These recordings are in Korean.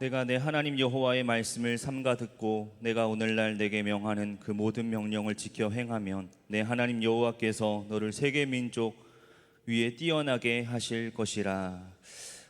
내가 내 하나님 여호와의 말씀을 삼가 듣고 내가 오늘날 내게 명하는 그 모든 명령을 지켜 행하면 내 하나님 여호와께서 너를 세계 민족 위에 뛰어나게 하실 것이라.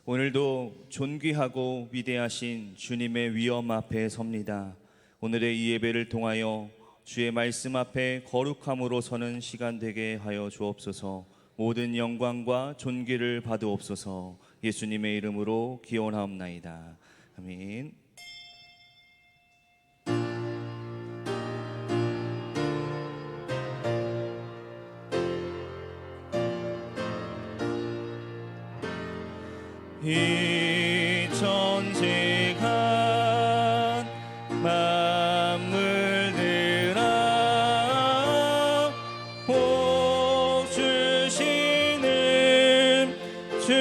오늘도 존귀하고 위대하신 주님의 위엄 앞에 섭니다. 오늘의 이 예배를 통하여 주의 말씀 앞에 거룩함으로 서는 시간 되게 하여 주옵소서. 모든 영광과 존귀를 받으옵소서. 예수님의 이름으로 기원하옵나이다. 아멘. 이 천지간 만물들아 복 주시는 주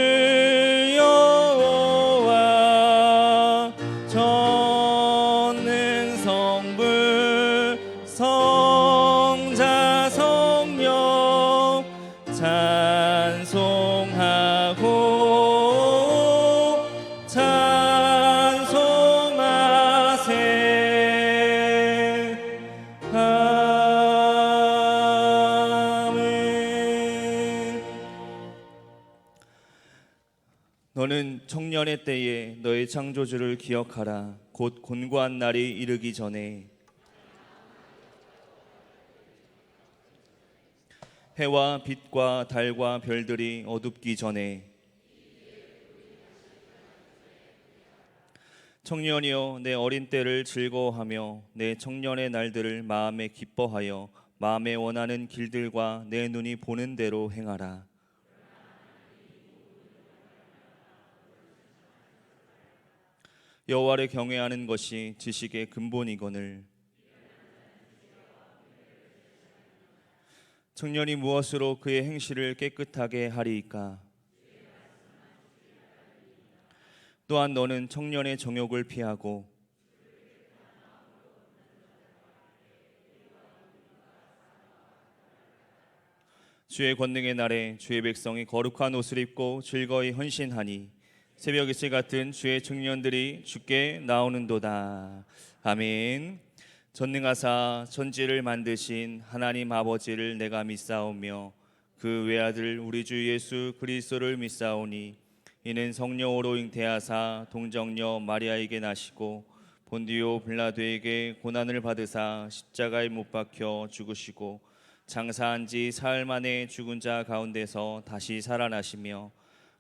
여호와 전능 성부 성자 성령 찬송하고 너는 청년의 때에 너의 창조주를 기억하라. 곧 곤고한 날이 이르기 전에 해와 빛과 달과 별들이 어둡기 전에 청년이여 내 어린 때를 즐거워하며 내 청년의 날들을 마음에 기뻐하여 마음에 원하는 길들과 내 눈이 보는 대로 행하라. 여호와를 경외하는 것이 지식의 근본이거늘 청년이 무엇으로 그의 행실을 깨끗하게 하리이까? 또한 너는 청년의 정욕을 피하고 주의 권능의 날에 주의 백성이 거룩한 옷을 입고 즐거이 헌신하니 새벽 이슬 같은 주의 청년들이 주께 나오는도다. 아멘. 전능하사 천지를 만드신 하나님 아버지를 내가 믿사오며 그 외아들 우리 주 예수 그리스도를 믿사오니 이는 성령으로 잉태하사 동정녀 마리아에게 나시고 본디오 빌라도에게 고난을 받으사 십자가에 못 박혀 죽으시고 장사한 지 사흘 만에 죽은 자 가운데서 다시 살아나시며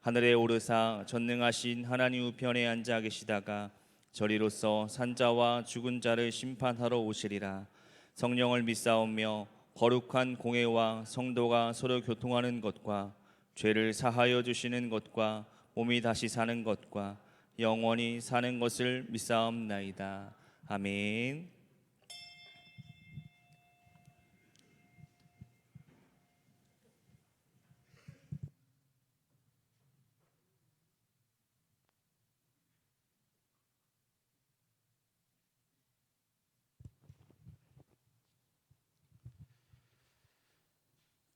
하늘에 오르사 전능하신 하나님 우편에 앉아 계시다가 저리로서 산자와 죽은 자를 심판하러 오시리라. 성령을 믿사오며 거룩한 공회와 성도가 서로 교통하는 것과 죄를 사하여 주시는 것과 몸이 다시 사는 것과 영원히 사는 것을 믿사옵나이다. 아멘.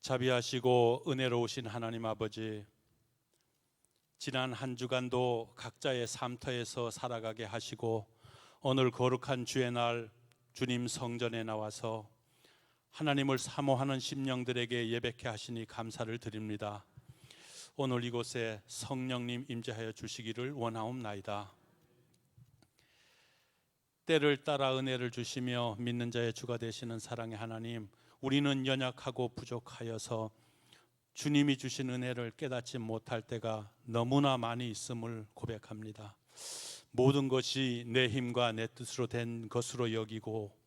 자비하시고 은혜로우신 하나님 아버지, 지난 한 주간도 각자의 삶터에서 살아가게 하시고 오늘 거룩한 주의 날 주님 성전에 나와서 하나님을 사모하는 심령들에게 예배케 하시니 감사를 드립니다. 오늘 이곳에 성령님 임재하여 주시기를 원하옵나이다. 때를 따라 은혜를 주시며 믿는 자의 주가 되시는 사랑의 하나님, 우리는 연약하고 부족하여서 주님이 주신 은혜를 깨닫지 못할 때가 너무나 많이 있음을 고백합니다. 모든 것이 내 힘과 내 뜻으로 된 것으로 여기고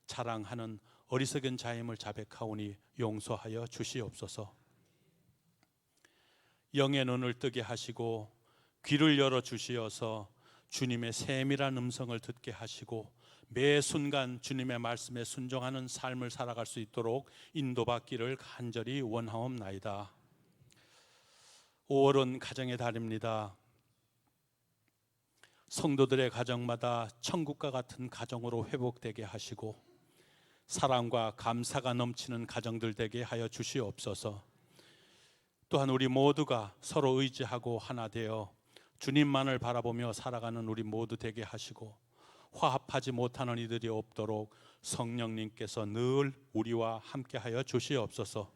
자랑하는 어리석은 자임을 자백하오니 용서하여 주시옵소서. 영의 눈을 뜨게 하시고 귀를 열어 주시어서 주님의 세밀한 음성을 듣게 하시고 매 순간 주님의 말씀에 순종하는 삶을 살아갈 수 있도록 인도받기를 간절히 원하옵나이다. 5월은 가정의 달입니다. 성도들의 가정마다 천국과 같은 가정으로 회복되게 하시고 사랑과 감사가 넘치는 가정들 되게 하여 주시옵소서. 또한 우리 모두가 서로 의지하고 하나 되어 주님만을 바라보며 살아가는 우리 모두 되게 하시고 화합하지 못하는 이들이 없도록 성령님께서 늘 우리와 함께하여 주시옵소서.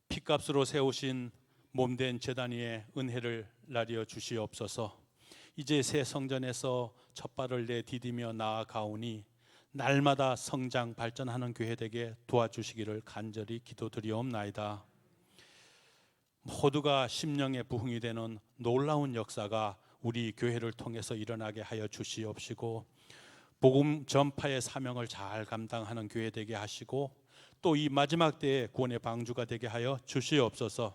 피값으로 세우신 몸된 제단 위에 은혜를 나뉘어 주시옵소서. 이제 새 성전에서 첫발을 내디디며 나아가오니 날마다 성장 발전하는 교회 되게 도와주시기를 간절히 기도드리옵나이다. 모두가 심령의 부흥이 되는 놀라운 역사가 우리 교회를 통해서 일어나게 하여 주시옵시고 복음 전파의 사명을 잘 감당하는 교회 되게 하시고 또 이 마지막 때에 구원의 방주가 되게 하여 주시옵소서.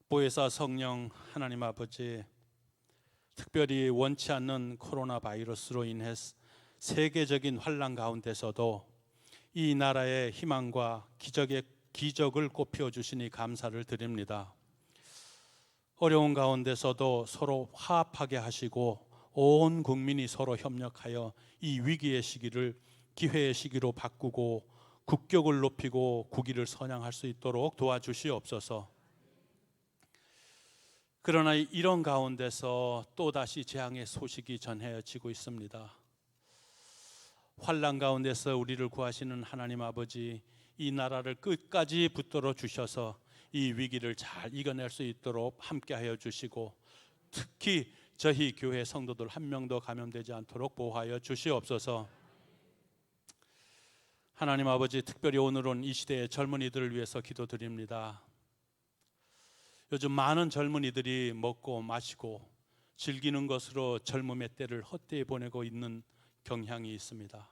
보혜사 성령 하나님 아버지, 특별히 원치 않는 코로나 바이러스로 인해 세계적인 환난 가운데서도 이 나라의 희망과 기적을 꽃피워 주시니 감사를 드립니다. 어려운 가운데서도 서로 화합하게 하시고 온 국민이 서로 협력하여 이 위기의 시기를 기회의 시기로 바꾸고 국격을 높이고 국위를 선양할 수 있도록 도와주시옵소서. 그러나 이런 가운데서 또다시 재앙의 소식이 전해지고 있습니다. 환난 가운데서 우리를 구하시는 하나님 아버지, 이 나라를 끝까지 붙들어 주셔서 이 위기를 잘 이겨낼 수 있도록 함께하여 주시고 특히 저희 교회 성도들 한 명도 감염되지 않도록 보호하여 주시옵소서. 하나님 아버지, 특별히 오늘은 이 시대의 젊은이들을 위해서 기도드립니다. 요즘 많은 젊은이들이 먹고 마시고 즐기는 것으로 젊음의 때를 헛되이 보내고 있는 경향이 있습니다.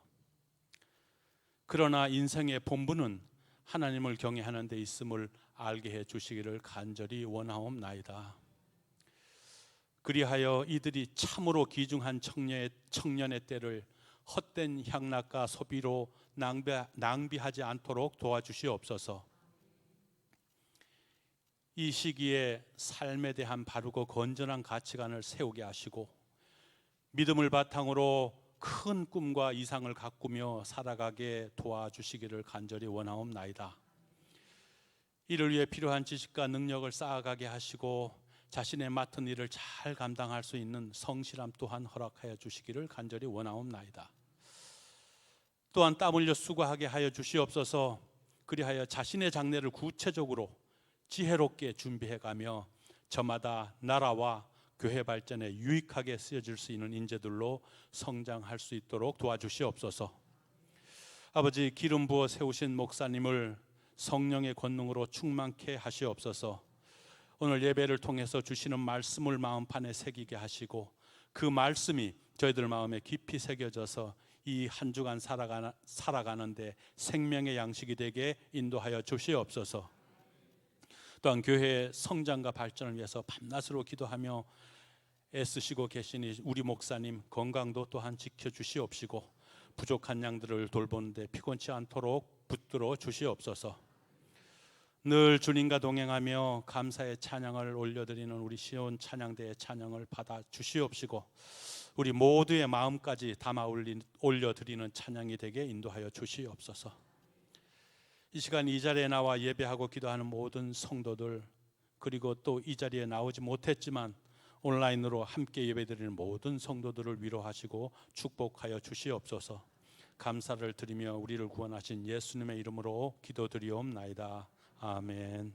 그러나 인생의 본분은 하나님을 경외하는 데 있음을 알게 해 주시기를 간절히 원하옵나이다. 그리하여 이들이 참으로 귀중한 청년의 때를 헛된 향락과 소비로 낭비하지 않도록 도와주시옵소서. 이 시기에 삶에 대한 바르고 건전한 가치관을 세우게 하시고 믿음을 바탕으로 큰 꿈과 이상을 가꾸며 살아가게 도와주시기를 간절히 원하옵나이다. 이를 위해 필요한 지식과 능력을 쌓아가게 하시고 자신의 맡은 일을 잘 감당할 수 있는 성실함 또한 허락하여 주시기를 간절히 원하옵나이다. 또한 땀 흘려 수고하게 하여 주시옵소서. 그리하여 자신의 장래를 구체적으로 지혜롭게 준비해가며 저마다 나라와 교회 발전에 유익하게 쓰여질 수 있는 인재들로 성장할 수 있도록 도와주시옵소서. 아버지, 기름 부어 세우신 목사님을 성령의 권능으로 충만케 하시옵소서. 오늘 예배를 통해서 주시는 말씀을 마음판에 새기게 하시고 그 말씀이 저희들 마음에 깊이 새겨져서 이 한 주간 살아가는데 생명의 양식이 되게 인도하여 주시옵소서. 또한 교회의 성장과 발전을 위해서 밤낮으로 기도하며 애쓰시고 계시니 우리 목사님 건강도 또한 지켜주시옵시고 부족한 양들을 돌보는데 피곤치 않도록 붙들어 주시옵소서. 늘 주님과 동행하며 감사의 찬양을 올려드리는 우리 시온 찬양대의 찬양을 받아 주시옵시고 우리 모두의 마음까지 담아 올려드리는 찬양이 되게 인도하여 주시옵소서. 이 시간 이 자리에 나와 예배하고 기도하는 모든 성도들, 그리고 또 이 자리에 나오지 못했지만 온라인으로 함께 예배드리는 모든 성도들을 위로하시고 축복하여 주시옵소서. 감사를 드리며 우리를 구원하신 예수님의 이름으로 기도드리옵나이다. 아멘.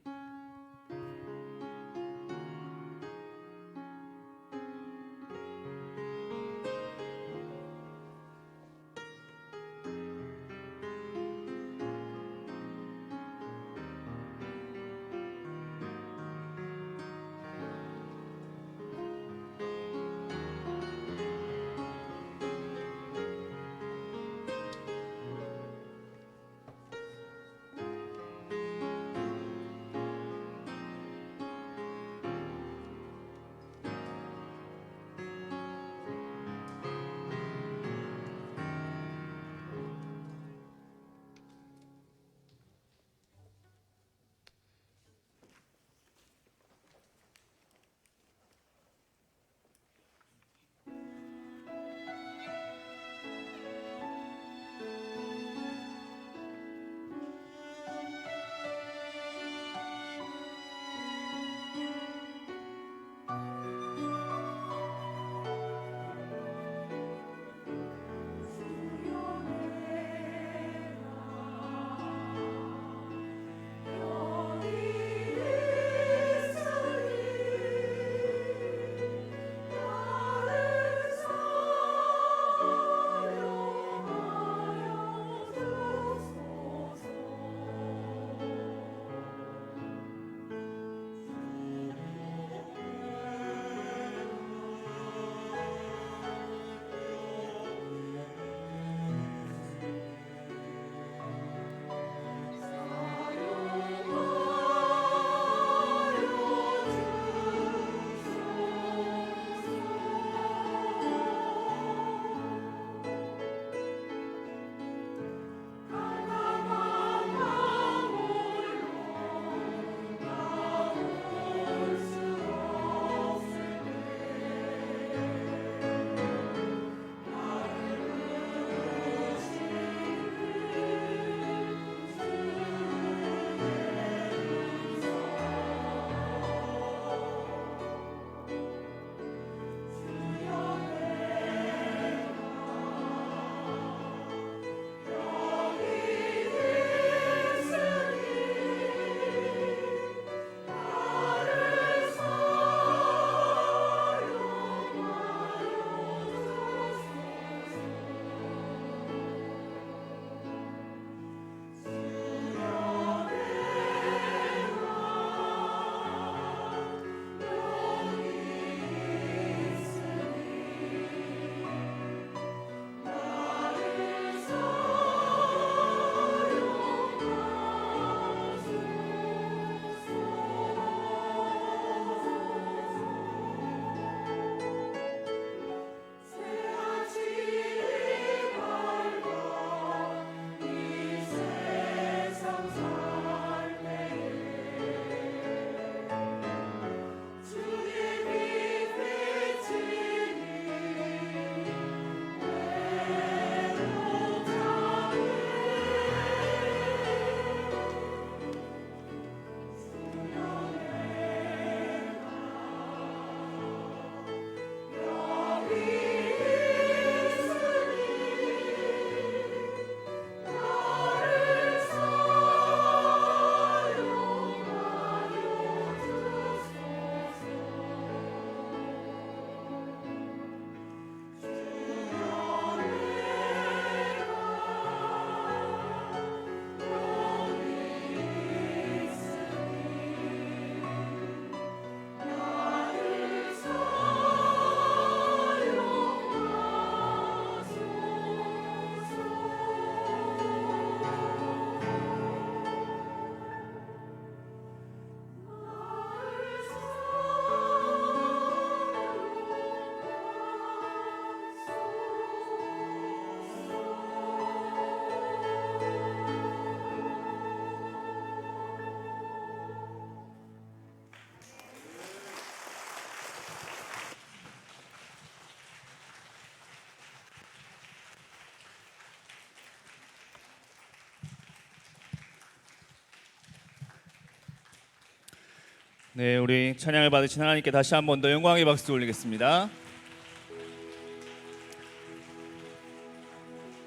네, 우리 찬양을 받으신 하나님께 다시 한 번 더 영광의 박수 올리겠습니다.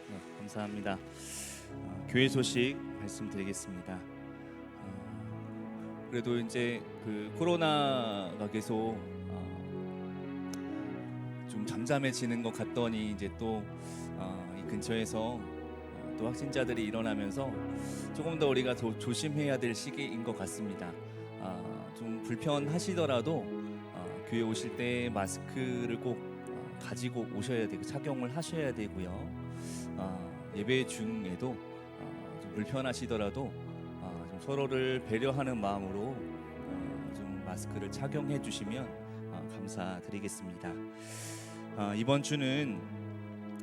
네, 감사합니다. 교회 소식 말씀드리겠습니다. 그래도 이제 그 코로나가 계속 좀 잠잠해지는 것 같더니 이제 또 이 근처에서 또 확진자들이 일어나면서 조금 더 우리가 더 조심해야 될 시기인 것 같습니다. 좀 불편하시더라도 교회 오실 때 마스크를 꼭 가지고 오셔야 되고 착용을 하셔야 되고요. 예배 중에도 좀 불편하시더라도 좀 서로를 배려하는 마음으로 좀 마스크를 착용해 주시면 감사드리겠습니다. 이번 주는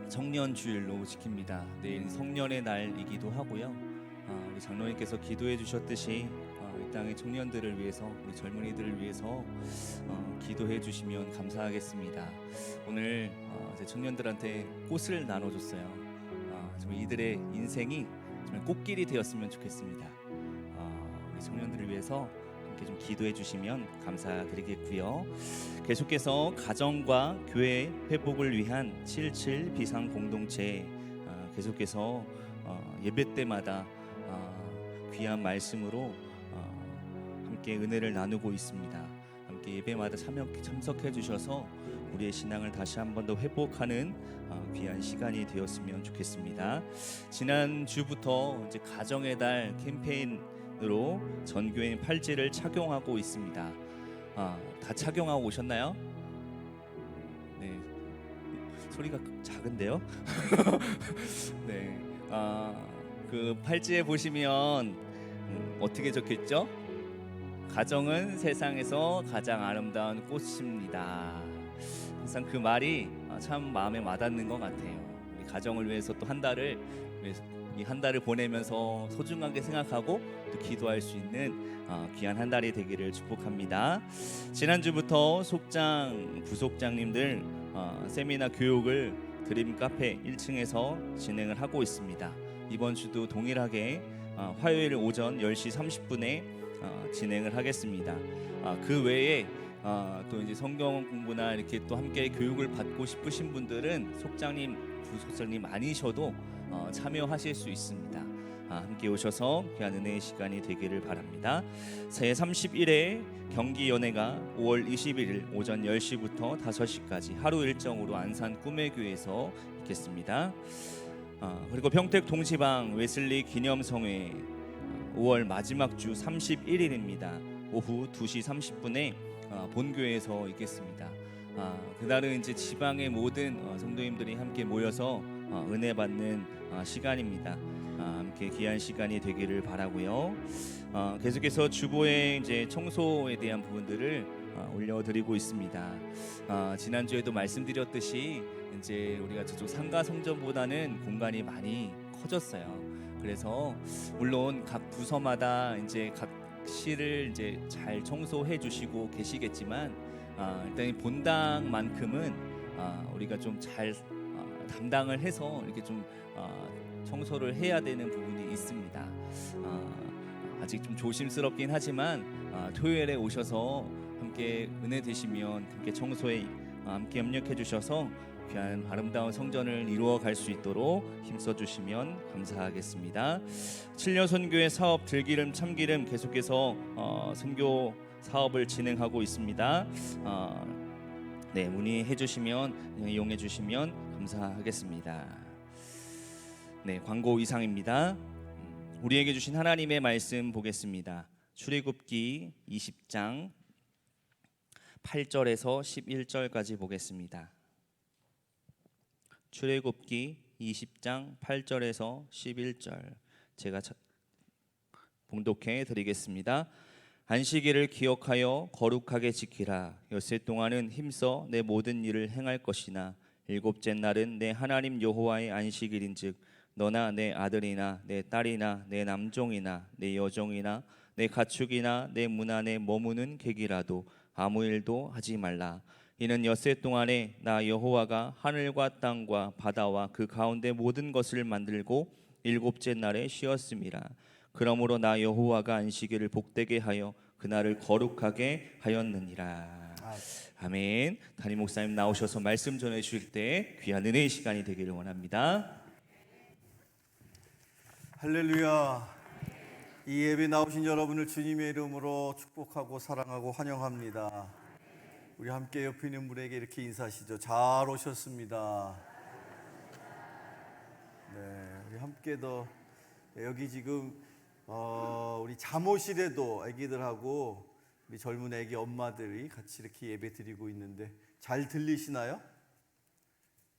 청년 주일로 지킵니다. 내일 성년의 날이기도 하고요. 우리 장로님께서 기도해 주셨듯이 이 땅의 청년들을 위해서, 우리 젊은이들을 위해서 기도해 주시면 감사하겠습니다. 오늘 제 청년들한테 꽃을 나눠줬어요. 정말 이들의 인생이 정말 꽃길이 되었으면 좋겠습니다. 우리 청년들을 위해서 함께 좀 기도해 주시면 감사드리겠고요. 계속해서 가정과 교회 회복을 위한 77 비상 공동체 계속해서 예배 때마다 귀한 말씀으로 함께 은혜를 나누고 있습니다. 함께 예배마다 참석해 주셔서 우리의 신앙을 다시 한 번 더 회복하는 귀한 시간이 되었으면 좋겠습니다. 지난 주부터 이제 가정의 달 캠페인으로 전교인 팔찌를 착용하고 있습니다. 다 착용하고 오셨나요? 네, 소리가 작은데요? 네, 그 팔찌에 보시면 어떻게 적혀있죠? 가정은 세상에서 가장 아름다운 꽃입니다. 항상 그 말이 참 마음에 와닿는 것 같아요. 우리 가정을 위해서 또 한 달을 이 한 달을 보내면서 소중하게 생각하고 또 기도할 수 있는 귀한 한 달이 되기를 축복합니다. 지난주부터 속장, 부속장님들 세미나 교육을 드림 카페 1층에서 진행을 하고 있습니다. 이번 주도 동일하게 화요일 오전 10시 30분에 진행을 하겠습니다. 그 외에 또 이제 성경 공부나 이렇게 또 함께 교육을 받고 싶으신 분들은 속장님, 부속장님 아니셔도 참여하실 수 있습니다. 함께 오셔서 귀한 은혜의 시간이 되기를 바랍니다. 제 31회 경기연회가 5월 21일 오전 10시부터 5시까지 하루 일정으로 안산 꿈의교회에서 있겠습니다. 그리고 평택 동시방 웨슬리 기념성회 5월 마지막 주 31일입니다. 오후 2시 30분에 본교회에서 있겠습니다. 그날은 이제 지방의 모든 성도님들이 함께 모여서 은혜 받는 시간입니다. 함께 귀한 시간이 되기를 바라고요. 계속해서 주보에 이제 청소에 대한 부분들을 올려드리고 있습니다. 지난주에도 말씀드렸듯이 이제 우리가 저쪽 상가 성전보다는 공간이 많이 커졌어요. 그래서 물론 각 부서마다 이제 각 실을 이제 잘 청소해 주시고 계시겠지만 일단 이 본당만큼은 우리가 좀 잘 담당을 해서 이렇게 좀 청소를 해야 되는 부분이 있습니다. 아직 좀 조심스럽긴 하지만 토요일에 오셔서 함께 은혜 되시면 함께 청소에 함께 협력해 주셔서 귀한 아름다운 성전을 이루어 갈 수 있도록 힘써 주시면 감사하겠습니다. 7년 선교회 사업 들기름 참기름 계속해서 선교 사업을 진행하고 있습니다. 네, 문의해 주시면 이용해 주시면 감사하겠습니다. 네, 광고 이상입니다. 우리에게 주신 하나님의 말씀 보겠습니다. 출애굽기 20장 8절에서 11절까지 보겠습니다. 출애굽기 20장 8절에서 11절 제가 봉독해 드리겠습니다. 안식일을 기억하여 거룩하게 지키라. 엿새 동안은 힘써 내 모든 일을 행할 것이나 일곱째 날은 내 하나님 여호와의 안식일인즉 너나 내 아들이나 내 딸이나 내 남종이나 내 여종이나 내 가축이나 내 문 안에 머무는 객이라도 아무 일도 하지 말라. 이는 엿새 동안에 나 여호와가 하늘과 땅과 바다와 그 가운데 모든 것을 만들고 일곱째 날에 쉬었음이라. 그러므로 나 여호와가 안식일을 복되게 하여 그날을 거룩하게 하였느니라. 아멘. 담임 목사님 나오셔서 말씀 전해 주실 때 귀한 은혜의 시간이 되기를 원합니다. 할렐루야. 이 예배 나오신 여러분을 주님의 이름으로 축복하고 사랑하고 환영합니다. 우리 함께 옆에 있는 분에게 이렇게 인사하시죠. 잘 오셨습니다. 네, 우리 함께 더 여기 지금 우리 잠옷실에도 아기들하고 우리 젊은 아기 엄마들이 같이 이렇게 예배 드리고 있는데 잘 들리시나요?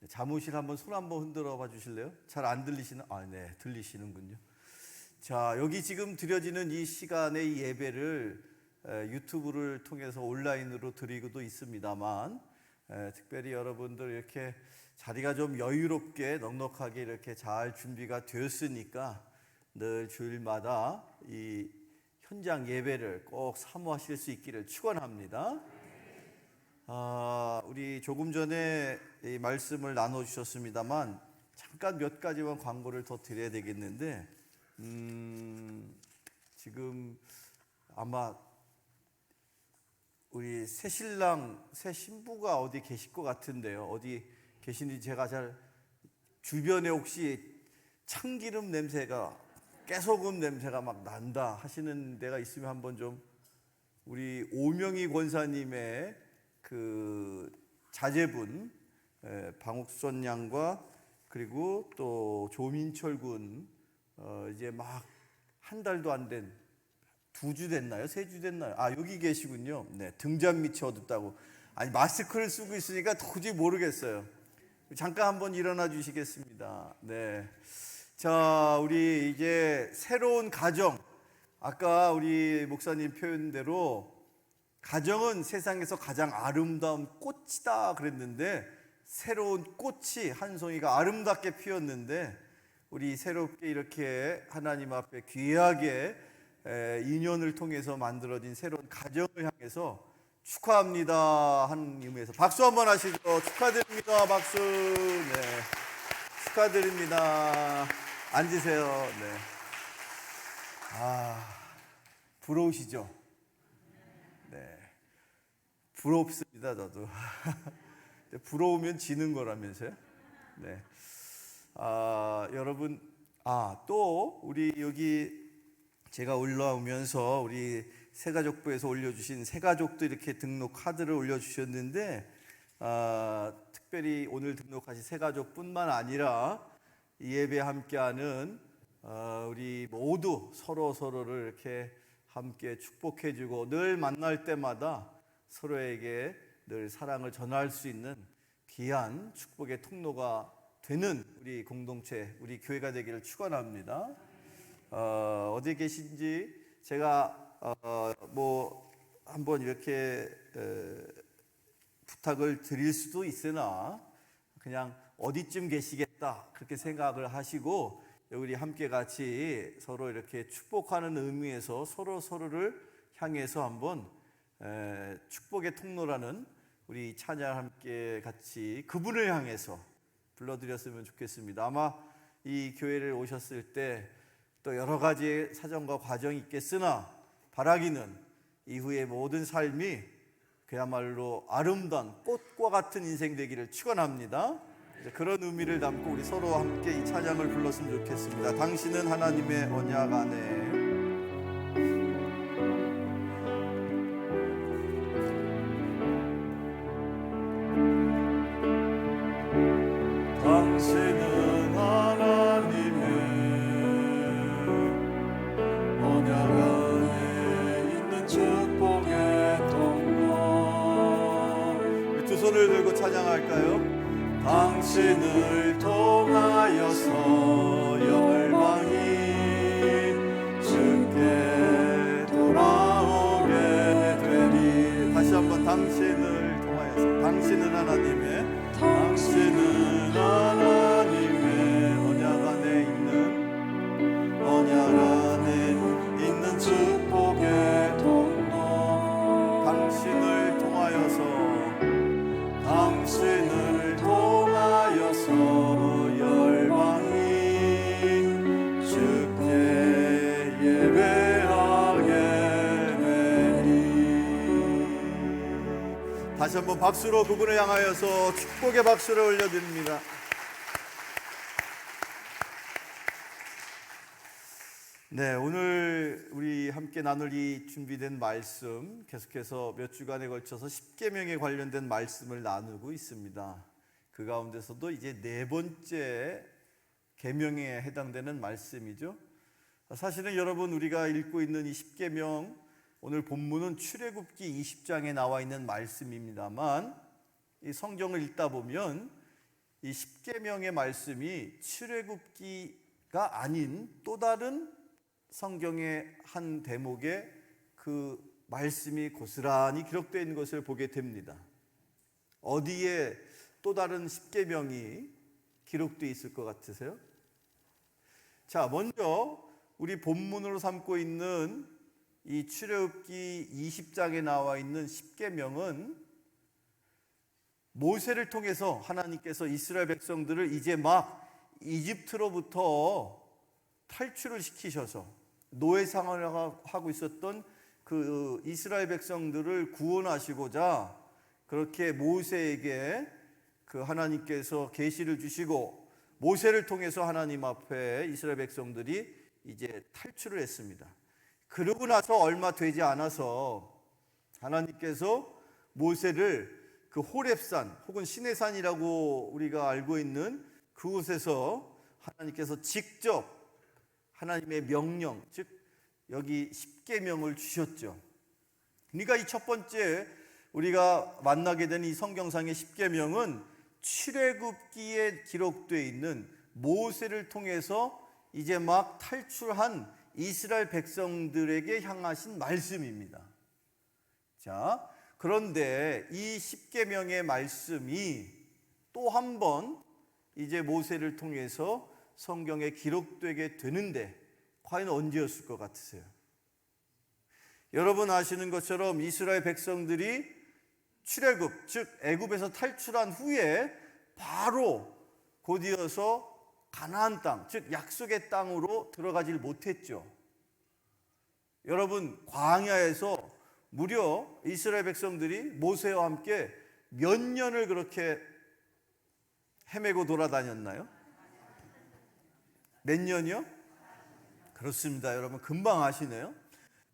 잠옷실 한번 손 한번 흔들어 봐 주실래요? 잘 안 들리시나? 네, 들리시는군요. 자, 여기 지금 드려지는 이 시간의 예배를 유튜브를 통해서 온라인으로 드리고도 있습니다만, 특별히 여러분들 이렇게 자리가 좀 여유롭게 넉넉하게 이렇게 잘 준비가 되었으니까 늘 주일마다 이 현장 예배를 꼭 사모하실 수 있기를 축원합니다. 우리 조금 전에 이 말씀을 나눠주셨습니다만 잠깐 몇 가지만 광고를 더 드려야 되겠는데, 지금 아마 우리 새 신랑, 새 신부가 어디 계실 것 같은데요. 어디 계신지 제가 잘 주변에 혹시 참기름 냄새가, 깨소금 냄새가 막 난다 하시는 데가 있으면 한번 좀 우리 오명희 권사님의 그 자제분 방옥선 양과 그리고 또 조민철 군 이제 막 한 달도 안 된 2주 됐나요? 3주 됐나요? 여기 계시군요. 네, 등잔 밑이 어둡다고. 아니, 마스크를 쓰고 있으니까 도저히 모르겠어요. 잠깐 한번 일어나 주시겠습니다. 네. 자, 우리 이제 새로운 가정. 아까 우리 목사님 표현대로 가정은 세상에서 가장 아름다운 꽃이다 그랬는데, 새로운 꽃이 한 송이가 아름답게 피었는데, 우리 새롭게 이렇게 하나님 앞에 귀하게 인연을 통해서 만들어진 새로운 가정을 향해서 축하합니다 하는 의미에서 박수 한번 하시죠. 축하드립니다. 박수. 네, 축하드립니다. 앉으세요. 네. 부러우시죠? 네, 부럽습니다. 저도. 부러우면 지는 거라면서요? 네. 여러분, 또 우리 여기 제가 올라오면서 우리 새가족부에서 올려주신 새가족도 이렇게 등록 카드를 올려주셨는데, 특별히 오늘 등록하신 새가족뿐만 아니라 이 예배에 함께하는 우리 모두 서로를 이렇게 함께 축복해주고 늘 만날 때마다 서로에게 늘 사랑을 전할 수 있는 귀한 축복의 통로가 되는 우리 공동체, 우리 교회가 되기를 축원합니다. 어디 계신지 제가 뭐 한번 이렇게 부탁을 드릴 수도 있으나 그냥 어디쯤 계시겠다 그렇게 생각을 하시고 우리 함께 같이 서로 이렇게 축복하는 의미에서 서로를 향해서 한번 축복의 통로라는 우리 찬양 함께 같이 그분을 향해서 불러드렸으면 좋겠습니다. 아마 이 교회를 오셨을 때 또 여러 가지 사정과 과정이 있겠으나 바라기는 이후의 모든 삶이 그야말로 아름다운 꽃과 같은 인생 되기를 축원합니다. 그런 의미를 담고 우리 서로 함께 이 찬양을 불렀으면 좋겠습니다. 당신은 하나님의 언약 안에. 당신은 하나님의 언약 안에 있는 축복의 통로. 우리 두 손을 들고 찬양할까요? 당신을 통하여서 열방이 주께 돌아오게 되리. 다시 한번 당신을 통하여서. 당신은 하나님의, 당신은 하나님의 언약 안에 있는 축복의 통로. 당신을 통하여서 열방이 주께 예배하게 되리. 다시 한번 박수로 그분을 향하여서 축복의 박수를 올려드립니다. 네, 오늘 우리 함께 나눌 이 준비된 말씀, 계속해서 몇 주간에 걸쳐서 십계명에 관련된 말씀을 나누고 있습니다. 그 가운데서도 이제 네 번째 계명에 해당되는 말씀이죠. 사실은 여러분, 우리가 읽고 있는 이 십계명, 오늘 본문은 출애굽기 20장에 나와 있는 말씀입니다만, 이 성경을 읽다 보면 이 십계명의 말씀이 출애굽기가 아닌 또 다른 성경의 한 대목에 그 말씀이 고스란히 기록되어 있는 것을 보게 됩니다. 어디에 또 다른 십계명이 기록되어 있을 것 같으세요? 자, 먼저 우리 본문으로 삼고 있는 이 출애굽기 20장에 나와 있는 십계명은 모세를 통해서 하나님께서 이스라엘 백성들을 이제 막 이집트로부터 탈출을 시키셔서 노예 생활을 하고 있었던 그 이스라엘 백성들을 구원하시고자 그렇게 모세에게 그 하나님께서 계시를 주시고 모세를 통해서 하나님 앞에 이스라엘 백성들이 이제 탈출을 했습니다. 그러고 나서 얼마 되지 않아서 하나님께서 모세를 그 호렙산 혹은 시내산이라고 우리가 알고 있는 그곳에서 하나님께서 직접 하나님의 명령, 즉 여기 십계명을 주셨죠. 그러니까 이 첫 번째 우리가 만나게 된 이 성경상의 십계명은 출애굽기에 기록되어 있는 모세를 통해서 이제 막 탈출한 이스라엘 백성들에게 향하신 말씀입니다. 자, 그런데 이 십계명의 말씀이 또 한 번 이제 모세를 통해서 성경에 기록되게 되는데 과연 언제였을 것 같으세요? 여러분 아시는 것처럼 이스라엘 백성들이 출애굽, 즉 애굽에서 탈출한 후에 바로 곧이어서 가나안 땅, 즉 약속의 땅으로 들어가질 못했죠. 여러분, 광야에서 무려 이스라엘 백성들이 모세와 함께 몇 년을 그렇게 헤매고 돌아다녔나요? 몇 년이요? 그렇습니다. 여러분, 금방 아시네요.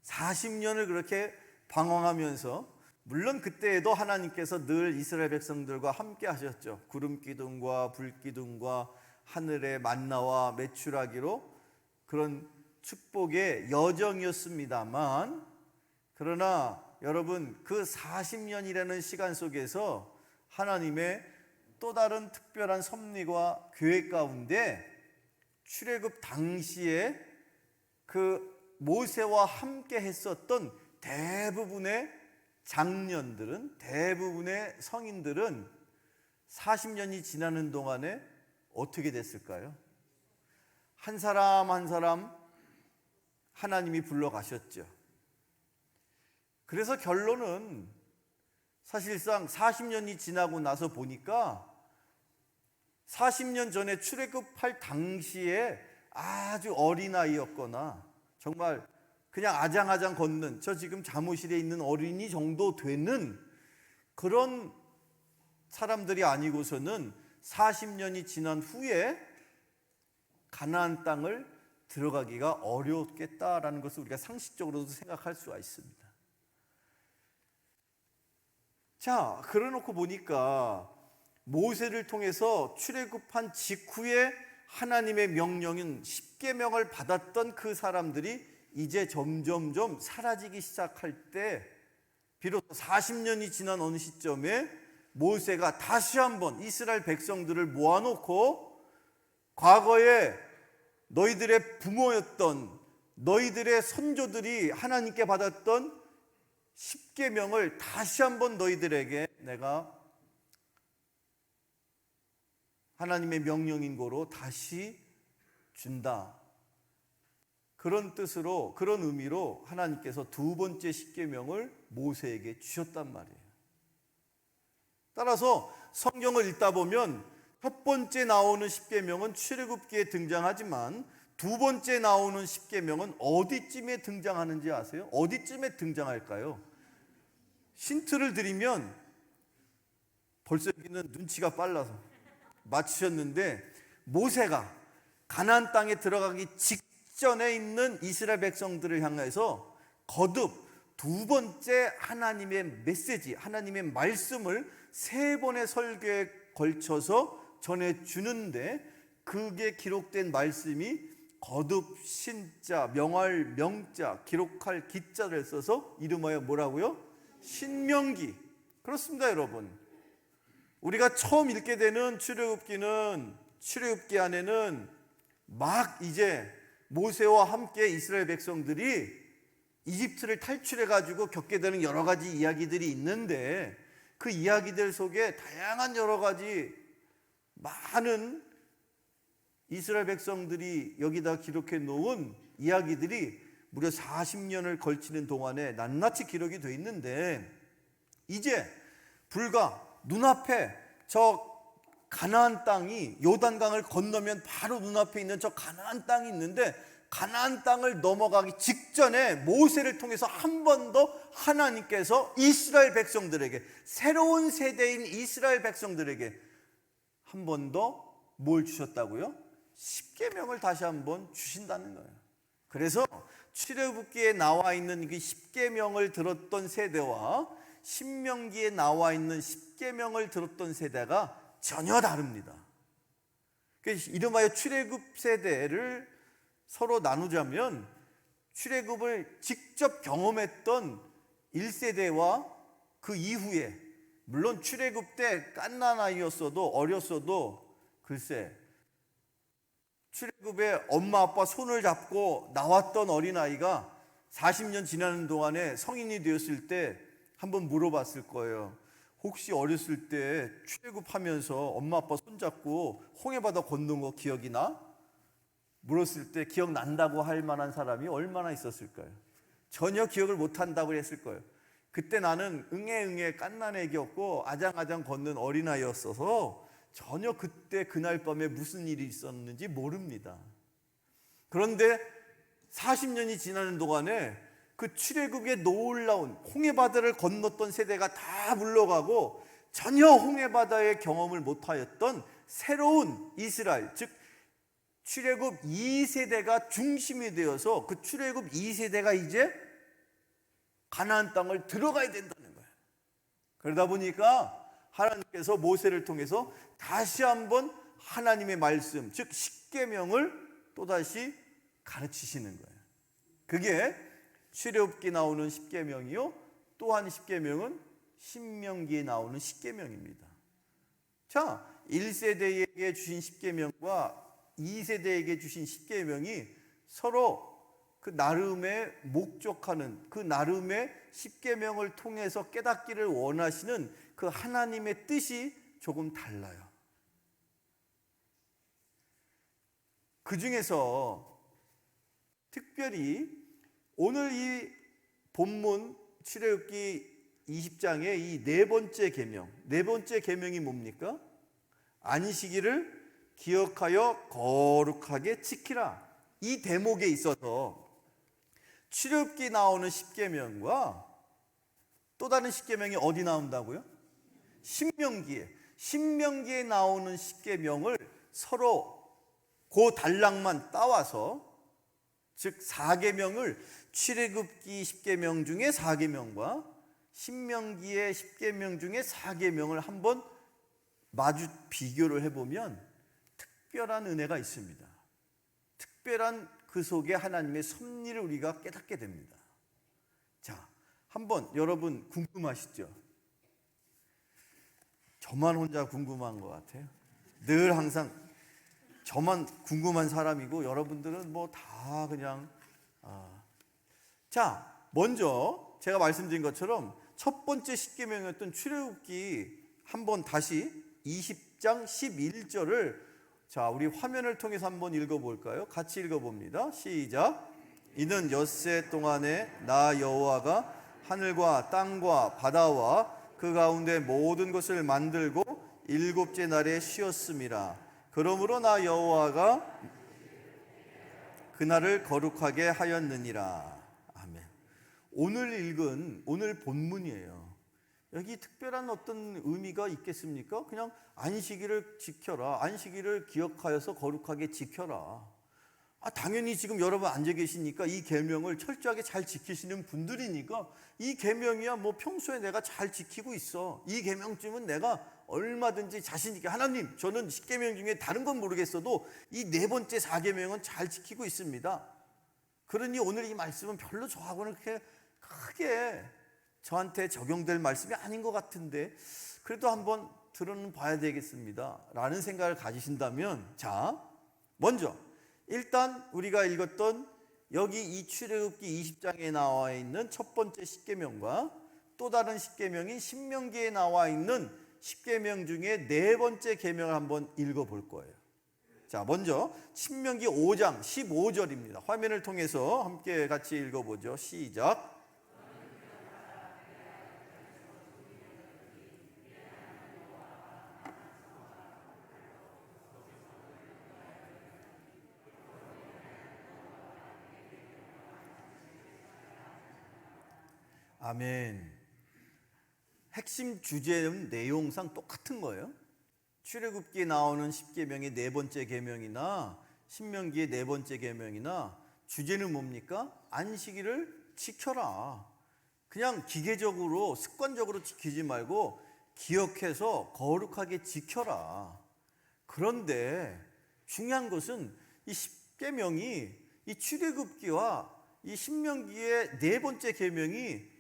40년을 그렇게 방황하면서, 물론 그때에도 하나님께서 늘 이스라엘 백성들과 함께 하셨죠. 구름 기둥과 불 기둥과 하늘의 만나와 메추라기로 그런 축복의 여정이었습니다만, 그러나 여러분, 그 40년이라는 시간 속에서 하나님의 또 다른 특별한 섭리와 계획 가운데 출애굽 당시에 그 모세와 함께 했었던 대부분의 장년들은, 대부분의 성인들은 40년이 지나는 동안에 어떻게 됐을까요? 한 사람 한 사람 하나님이 불러가셨죠. 그래서 결론은 사실상 40년이 지나고 나서 보니까 40년 전에 출애굽할 당시에 아주 어린아이였거나 정말 그냥 아장아장 걷는, 저 지금 잠옷실에 있는 어린이 정도 되는 그런 사람들이 아니고서는 40년이 지난 후에 가나안 땅을 들어가기가 어려웠겠다라는 것을 우리가 상식적으로도 생각할 수가 있습니다. 자, 그래놓고 보니까 모세를 통해서 출애굽한 직후에 하나님의 명령인 십계명을 받았던 그 사람들이 이제 점점점 사라지기 시작할 때, 비로소 40년이 지난 어느 시점에 모세가 다시 한번 이스라엘 백성들을 모아놓고 과거에 너희들의 부모였던 너희들의 선조들이 하나님께 받았던 십계명을 다시 한번 너희들에게 내가 하나님의 명령인 거로 다시 준다. 그런 뜻으로, 그런 의미로 하나님께서 두 번째 십계명을 모세에게 주셨단 말이에요. 따라서 성경을 읽다 보면 첫 번째 나오는 십계명은 출애굽기에 등장하지만 두 번째 나오는 십계명은 어디쯤에 등장하는지 아세요? 어디쯤에 등장할까요? 힌트를 드리면 벌써 여기는 눈치가 빨라서 맞추셨는데, 모세가 가나안 땅에 들어가기 직전에 있는 이스라엘 백성들을 향해서 거듭 두 번째 하나님의 메시지, 하나님의 말씀을 세 번의 설교에 걸쳐서 전해주는데, 그게 기록된 말씀이 거듭 신자, 명할 명자, 기록할 기자를 써서 이름하여 뭐라고요? 신명기. 그렇습니다, 여러분. 우리가 처음 읽게 되는 출애굽기는, 출애굽기 안에는 막 이제 모세와 함께 이스라엘 백성들이 이집트를 탈출해 가지고 겪게 되는 여러 가지 이야기들이 있는데, 그 이야기들 속에 다양한 여러 가지 많은 이스라엘 백성들이 여기다 기록해 놓은 이야기들이 무려 40년을 걸치는 동안에 낱낱이 기록이 되어 있는데, 이제 불과 눈앞에 저 가나안 땅이, 요단강을 건너면 바로 눈앞에 있는 저 가나안 땅이 있는데, 가나안 땅을 넘어가기 직전에 모세를 통해서 한 번 더 하나님께서 이스라엘 백성들에게, 새로운 세대인 이스라엘 백성들에게 한 번 더 뭘 주셨다고요? 십계명을 다시 한번 주신다는 거예요. 그래서 출애굽기에 나와 있는 그 십계명을 들었던 세대와 신명기에 나와 있는 십계명을 들었던 세대가 전혀 다릅니다. 이름하여 출애굽 세대를 서로 나누자면, 출애굽을 직접 경험했던 1세대와 그 이후에, 물론 출애굽 때 갓난 아이였어도, 어렸어도, 글쎄 출애굽에 엄마 아빠 손을 잡고 나왔던 어린아이가 40년 지나는 동안에 성인이 되었을 때 한번 물어봤을 거예요. 혹시 어렸을 때 출애굽하면서 엄마 아빠 손잡고 홍해바다 건넌 거 기억이 나? 물었을 때 기억난다고 할 만한 사람이 얼마나 있었을까요? 전혀 기억을 못한다고 했을 거예요. 그때 나는 응애응애 갓난 애기였고 아장아장 걷는 어린아이였어서 전혀 그때 그날 밤에 무슨 일이 있었는지 모릅니다. 그런데 40년이 지나는 동안에 그 출애굽의 놀라운 홍해바다를 건넜던 세대가 다 물러가고 전혀 홍해바다의 경험을 못하였던 새로운 이스라엘, 즉 출애굽 2세대가 중심이 되어서 그 출애굽 2세대가 이제 가나안 땅을 들어가야 된다는 거예요. 그러다 보니까 하나님께서 모세를 통해서 다시 한번 하나님의 말씀, 즉 십계명을 또다시 가르치시는 거예요. 그게 출애굽기 나오는 십계명이요, 또한 십계명은 신명기에 나오는 십계명입니다. 자, 1세대에게 주신 십계명과 2세대에게 주신 십계명이 서로 그 나름의 목적하는, 그 나름의 십계명을 통해서 깨닫기를 원하시는 그 하나님의 뜻이 조금 달라요. 그 중에서 특별히 오늘 이 본문 출애굽기 20장의 이 네 번째 계명, 네 번째 계명이 뭡니까? 안식일을 기억하여 거룩하게 지키라. 이 대목에 있어서 출애굽기 나오는 십계명과 또 다른 십계명이 어디 나온다고요? 신명기에 나오는 십계명을 서로 그 단락만 따와서, 즉 4계명을 출애굽기 10계명 중에 4계명과 신명기의 10계명 중에 4계명을 한번 마주 비교를 해보면 특별한 은혜가 있습니다. 특별한 그 속에 하나님의 섭리를 우리가 깨닫게 됩니다. 자, 한번 여러분 궁금하시죠? 저만 혼자 궁금한 것 같아요. 늘 항상 저만 궁금한 사람이고 여러분들은 뭐 다 그냥 자, 먼저 제가 말씀드린 것처럼 첫 번째 십계명이었던 출애굽기 한번 다시 20장 11절을 자, 우리 화면을 통해서 한번 읽어볼까요? 같이 읽어봅니다. 시작. 이는 엿새 동안에 나 여호와가 하늘과 땅과 바다와 그 가운데 모든 것을 만들고 일곱째 날에 쉬었음이라. 그러므로 나 여호와가 그날을 거룩하게 하였느니라. 아멘. 오늘 읽은 오늘 본문이에요. 여기 특별한 어떤 의미가 있겠습니까? 그냥 안식일을 지켜라. 안식일을 기억하여서 거룩하게 지켜라. 당연히 지금 여러분 앉아 계시니까 이 계명을 철저하게 잘 지키시는 분들이니까 이 계명이야 뭐 평소에 내가 잘 지키고 있어. 이 계명쯤은 내가 얼마든지 자신 있게 하나님 저는 10계명 중에 다른 건 모르겠어도 이 네 번째 4계명은 잘 지키고 있습니다. 그러니 오늘 이 말씀은 별로 저하고는 그렇게 크게 저한테 적용될 말씀이 아닌 것 같은데 그래도 한번 들어는 봐야 되겠습니다 라는 생각을 가지신다면, 자 먼저 일단 우리가 읽었던 여기 이 출애굽기 20장에 나와 있는 첫 번째 10계명과 또 다른 10계명인 신명기에 나와 있는 10계명 중에 네 번째 계명을 한번 읽어볼 거예요. 자, 먼저 신명기 5장 15절입니다. 화면을 통해서 함께 같이 읽어보죠. 시작. 아멘. 핵심 주제는 내용상 똑같은 거예요. 출애굽기에 나오는 10계명의 네 번째 계명이나 신명기의 네 번째 계명이나 주제는 뭡니까? 안식일을 지켜라. 그냥 기계적으로 습관적으로 지키지 말고 기억해서 거룩하게 지켜라. 그런데 중요한 것은 이 10계명이 이 출애굽기와 이 신명기의 네 번째 계명이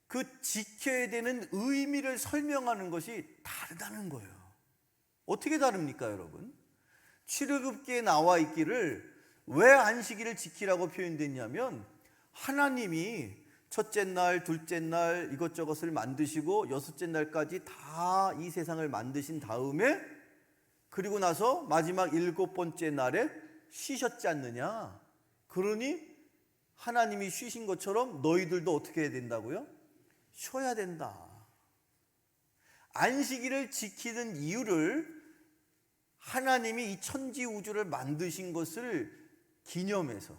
그 지켜야 되는 의미를 설명하는 것이 다르다는 거예요. 어떻게 다릅니까, 여러분? 출애굽기에 나와 있기를 왜 안식일을 지키라고 표현됐냐면 하나님이 첫째 날, 둘째 날 이것저것을 만드시고 여섯째 날까지 다 이 세상을 만드신 다음에 그리고 나서 마지막 일곱 번째 날에 쉬셨지 않느냐? 그러니 하나님이 쉬신 것처럼 너희들도 어떻게 해야 된다고요? 쉬어야 된다. 안식일을 지키는 이유를 하나님이 이 천지 우주를 만드신 것을 기념해서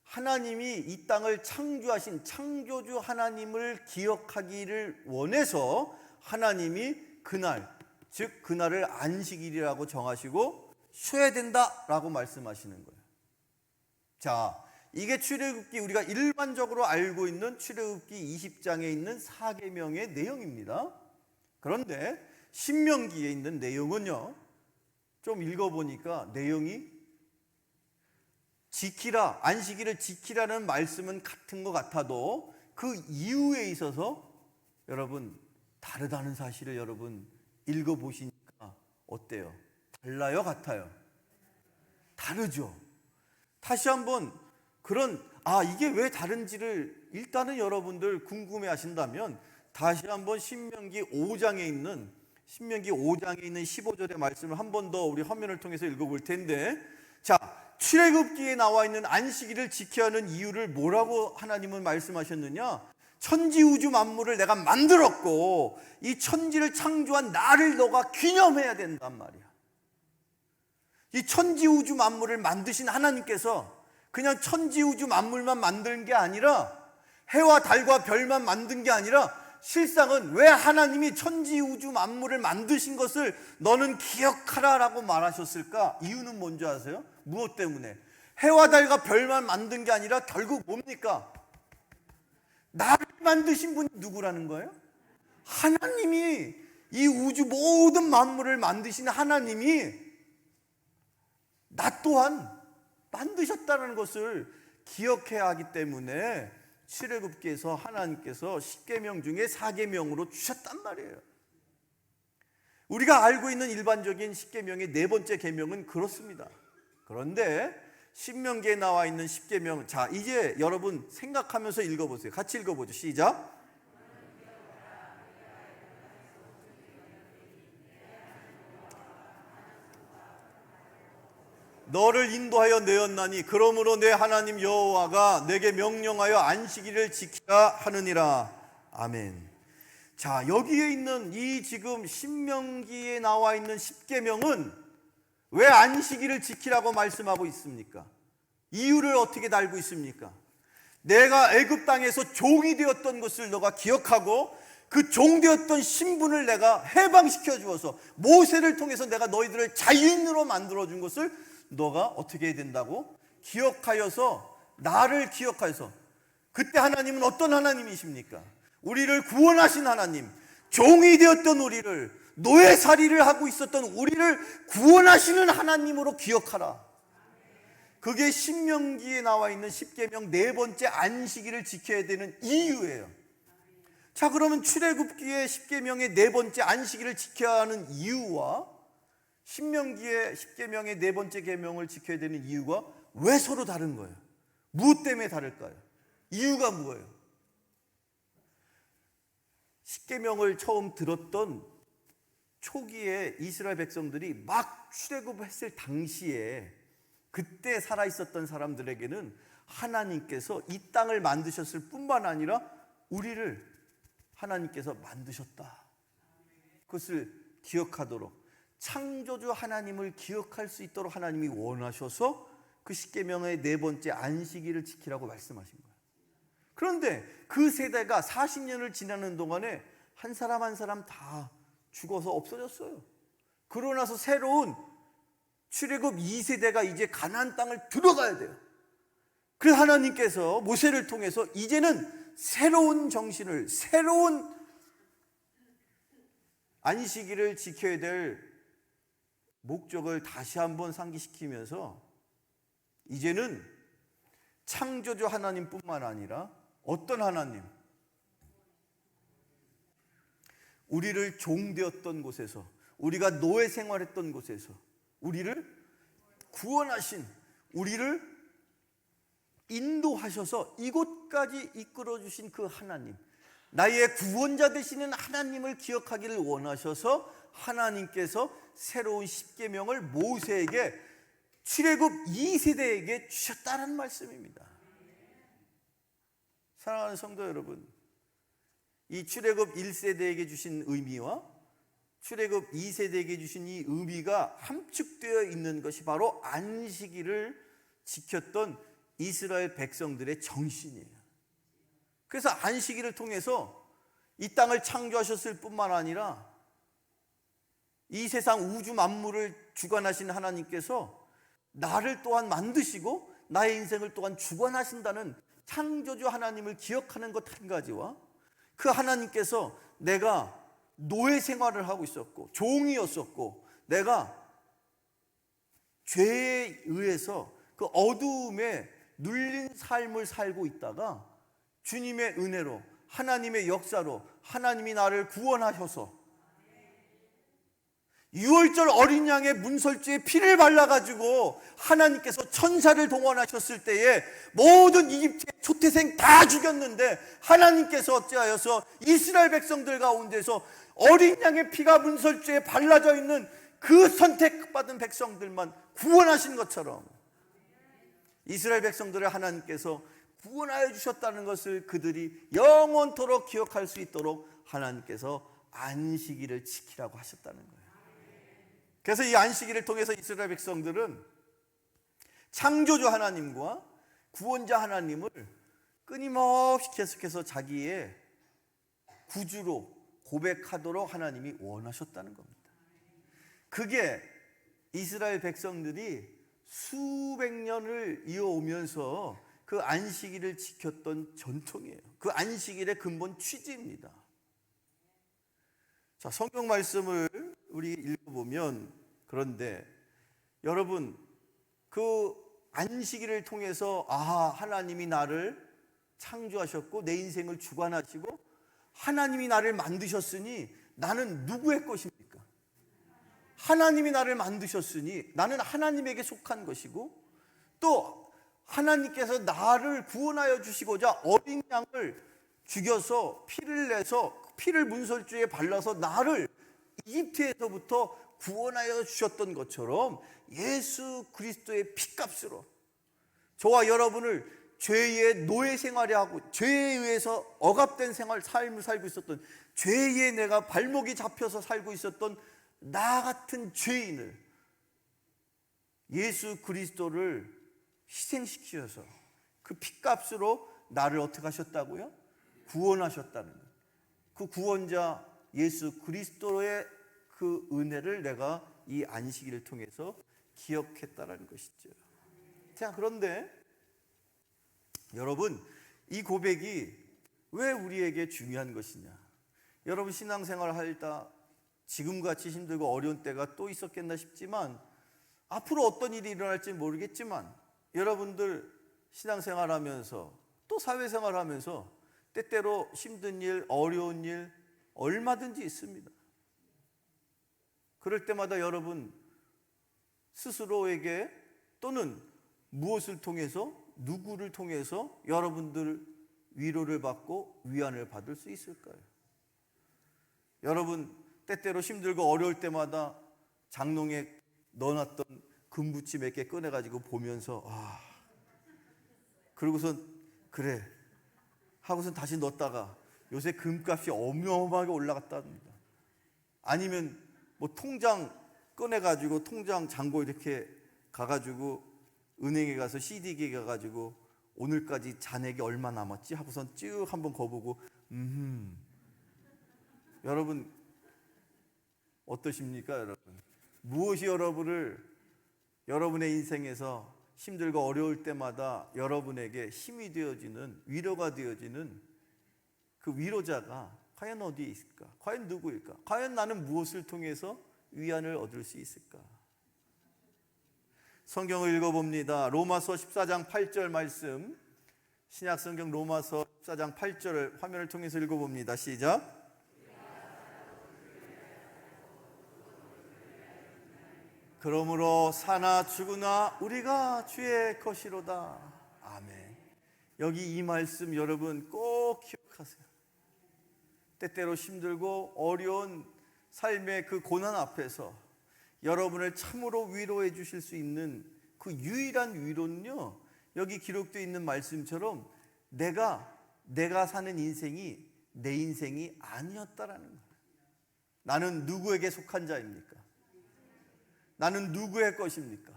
하나님이 이 땅을 창조하신 창조주 하나님을 기억하기를 원해서 하나님이 그날, 즉 그날을 안식일이라고 정하시고 쉬어야 된다라고 말씀하시는 거예요. 자, 이게 출애굽기 우리가 일반적으로 알고 있는 출애굽기 20장에 있는 4계명의 내용입니다. 그런데 신명기에 있는 내용은요, 좀 읽어보니까 내용이 지키라, 안식일을 지키라는 말씀은 같은 것 같아도 그 이유에 있어서 여러분 다르다는 사실을 여러분 읽어보시니까 어때요? 달라요? 같아요? 다르죠? 다시 한번 이게 왜 다른지를 일단은 여러분들 궁금해 하신다면 다시 한번 신명기 5장에 있는 15절의 말씀을 한 번 더 우리 화면을 통해서 읽어볼 텐데, 자, 출애굽기에 나와 있는 안식일을 지켜야 하는 이유를 뭐라고 하나님은 말씀하셨느냐? 천지 우주 만물을 내가 만들었고 이 천지를 창조한 나를 너가 기념해야 된단 말이야. 이 천지 우주 만물을 만드신 하나님께서 그냥 천지 우주 만물만 만든 게 아니라 해와 달과 별만 만든 게 아니라 실상은 왜 하나님이 천지 우주 만물을 만드신 것을 너는 기억하라라고 말하셨을까? 이유는 뭔지 아세요? 무엇 때문에? 해와 달과 별만 만든 게 아니라 결국 뭡니까? 나를 만드신 분이 누구라는 거예요? 하나님이, 이 우주 모든 만물을 만드신 하나님이 나 또한 만드셨다는 것을 기억해야 하기 때문에 출애굽기에서 하나님께서 10계명 중에 4계명으로 주셨단 말이에요. 우리가 알고 있는 일반적인 10계명의 네 번째 계명은 그렇습니다. 그런데 신명기에 나와 있는 10계명, 자, 이제 여러분 생각하면서 읽어보세요. 같이 읽어보죠. 시작. 너를 인도하여 내었나니 그러므로 내 하나님 여호와가 내게 명령하여 안식일을 지키라 하느니라. 아멘. 자, 여기에 있는 이 지금 신명기에 나와 있는 10계명은 왜 안식일을 지키라고 말씀하고 있습니까? 이유를 어떻게 달고 있습니까? 내가 애굽 땅에서 종이 되었던 것을 너가 기억하고 그 종되었던 신분을 내가 해방시켜 주어서 모세를 통해서 내가 너희들을 자유인으로 만들어 준 것을 너가 어떻게 해야 된다고? 기억하여서, 나를 기억하여서. 그때 하나님은 어떤 하나님이십니까? 우리를 구원하신 하나님, 종이 되었던 우리를, 노예살이를 하고 있었던 우리를 구원하시는 하나님으로 기억하라. 그게 신명기에 나와 있는 십계명 네 번째 안식일을 지켜야 되는 이유예요. 자, 그러면 출애굽기의 십계명의 네 번째 안식일을 지켜야 하는 이유와 신명기의 십계명의 네 번째 계명을 지켜야 되는 이유가 왜 서로 다른 거예요? 무엇 때문에 다를까요? 이유가 뭐예요? 십계명을 처음 들었던 초기에 이스라엘 백성들이 막 출애굽했을 당시에 그때 살아 있었던 사람들에게는 하나님께서 이 땅을 만드셨을 뿐만 아니라 우리를 하나님께서 만드셨다. 그것을 기억하도록, 창조주 하나님을 기억할 수 있도록 하나님이 원하셔서 그 십계명의 네 번째 안식일을 지키라고 말씀하신 거예요. 그런데 그 세대가 40년을 지나는 동안에 한 사람 한 사람 다 죽어서 없어졌어요. 그러고 나서 새로운 출애굽 2세대가 이제 가나안 땅을 들어가야 돼요. 그래서 하나님께서 모세를 통해서 이제는 새로운 정신을, 새로운 안식일을 지켜야 될 목적을 다시 한번 상기시키면서 이제는 창조주 하나님뿐만 아니라 어떤 하나님? 우리를 종되었던 곳에서, 우리가 노예 생활했던 곳에서 우리를 구원하신, 우리를 인도하셔서 이곳까지 이끌어주신 그 하나님, 나의 구원자 되시는 하나님을 기억하기를 원하셔서 하나님께서 새로운 십계명을 모세에게, 출애굽 2세대에게 주셨다는 말씀입니다. 사랑하는 성도 여러분, 이 출애굽 1세대에게 주신 의미와 출애굽 2세대에게 주신 이 의미가 함축되어 있는 것이 바로 안식일을 지켰던 이스라엘 백성들의 정신이에요. 그래서 안식일을 통해서 이 땅을 창조하셨을 뿐만 아니라 이 세상 우주 만물을 주관하신 하나님께서 나를 또한 만드시고 나의 인생을 또한 주관하신다는 창조주 하나님을 기억하는 것 한 가지와, 그 하나님께서 내가 노예 생활을 하고 있었고 종이었었고 내가 죄에 의해서 그 어두움에 눌린 삶을 살고 있다가 주님의 은혜로, 하나님의 역사로 하나님이 나를 구원하셔서 유월절 어린 양의 문설주에 피를 발라가지고 하나님께서 천사를 동원하셨을 때에 모든 이집트의 초태생 다 죽였는데 하나님께서 어찌하여서 이스라엘 백성들 가운데서 어린 양의 피가 문설주에 발라져 있는 그 선택받은 백성들만 구원하신 것처럼 이스라엘 백성들을 하나님께서 구원하여 주셨다는 것을 그들이 영원토록 기억할 수 있도록 하나님께서 안식일을 지키라고 하셨다는 거예요. 그래서 이 안식일을 통해서 이스라엘 백성들은 창조주 하나님과 구원자 하나님을 끊임없이 계속해서 자기의 구주로 고백하도록 하나님이 원하셨다는 겁니다. 그게 이스라엘 백성들이 수백 년을 이어오면서 그 안식일을 지켰던 전통이에요. 그 안식일의 근본 취지입니다. 자, 성경 말씀을 우리 읽어보면, 그런데 여러분, 그 안식일을 통해서 하나님이 나를 창조하셨고 내 인생을 주관하시고 하나님이 나를 만드셨으니 나는 누구의 것입니까? 하나님이 나를 만드셨으니 나는 하나님에게 속한 것이고, 또 하나님께서 나를 구원하여 주시고자 어린 양을 죽여서 피를 내서 피를 문설주에 발라서 나를 이집트에서부터 구원하여 주셨던 것처럼 예수 그리스도의 피값으로 저와 여러분을 죄의 노예 생활에 하고 죄에 의해서 억압된 삶을 살고 있었던, 죄에 내가 발목이 잡혀서 살고 있었던 나 같은 죄인을 예수 그리스도를 희생시키셔서 그 피값으로 나를 어떻게 하셨다고요? 구원하셨다는 거예요. 그 구원자 예수 그리스도의 그 은혜를 내가 이 안식일을 통해서 기억했다라는 것이죠. 자, 그런데 여러분, 이 고백이 왜 우리에게 중요한 것이냐? 여러분, 신앙생활을 하다 지금같이 힘들고 어려운 때가 또 있었겠나 싶지만, 앞으로 어떤 일이 일어날지 모르겠지만, 여러분들 신앙생활하면서 또 사회생활하면서 때때로 힘든 일, 어려운 일 얼마든지 있습니다. 그럴 때마다 여러분 스스로에게 또는 무엇을 통해서, 누구를 통해서 여러분들 위로를 받고 위안을 받을 수 있을까요? 여러분 때때로 힘들고 어려울 때마다 장롱에 넣어놨던 금붙이 몇 개 꺼내가지고 보면서 그러고선 그래 하고선 다시 넣었다가 요새 금값이 어마어마하게 올라갔다 합니다. 아니면 뭐 통장 꺼내가지고 통장 잔고 이렇게 가가지고 은행에 가서 CD기에 가가지고 오늘까지 잔액이 얼마 남았지 하고선 쭉 한번 거보고 여러분 어떠십니까? 여러분 무엇이 여러분의 인생에서 힘들고 어려울 때마다 여러분에게 힘이 되어지는, 위로가 되어지는 그 위로자가 과연 어디에 있을까? 과연 누구일까? 과연 나는 무엇을 통해서 위안을 얻을 수 있을까? 성경을 읽어봅니다. 로마서 14장 8절 말씀, 신약성경 로마서 14장 8절을 화면을 통해서 읽어봅니다. 시작. 그러므로 사나 죽으나 우리가 주의 것이로다. 아멘. 여기 이 말씀 여러분 꼭 기억하세요. 때때로 힘들고 어려운 삶의 그 고난 앞에서 여러분을 참으로 위로해 주실 수 있는 그 유일한 위로는요, 여기 기록되어 있는 말씀처럼 내가 사는 인생이 내 인생이 아니었다라는 거예요. 나는 누구에게 속한 자입니까? 나는 누구의 것입니까?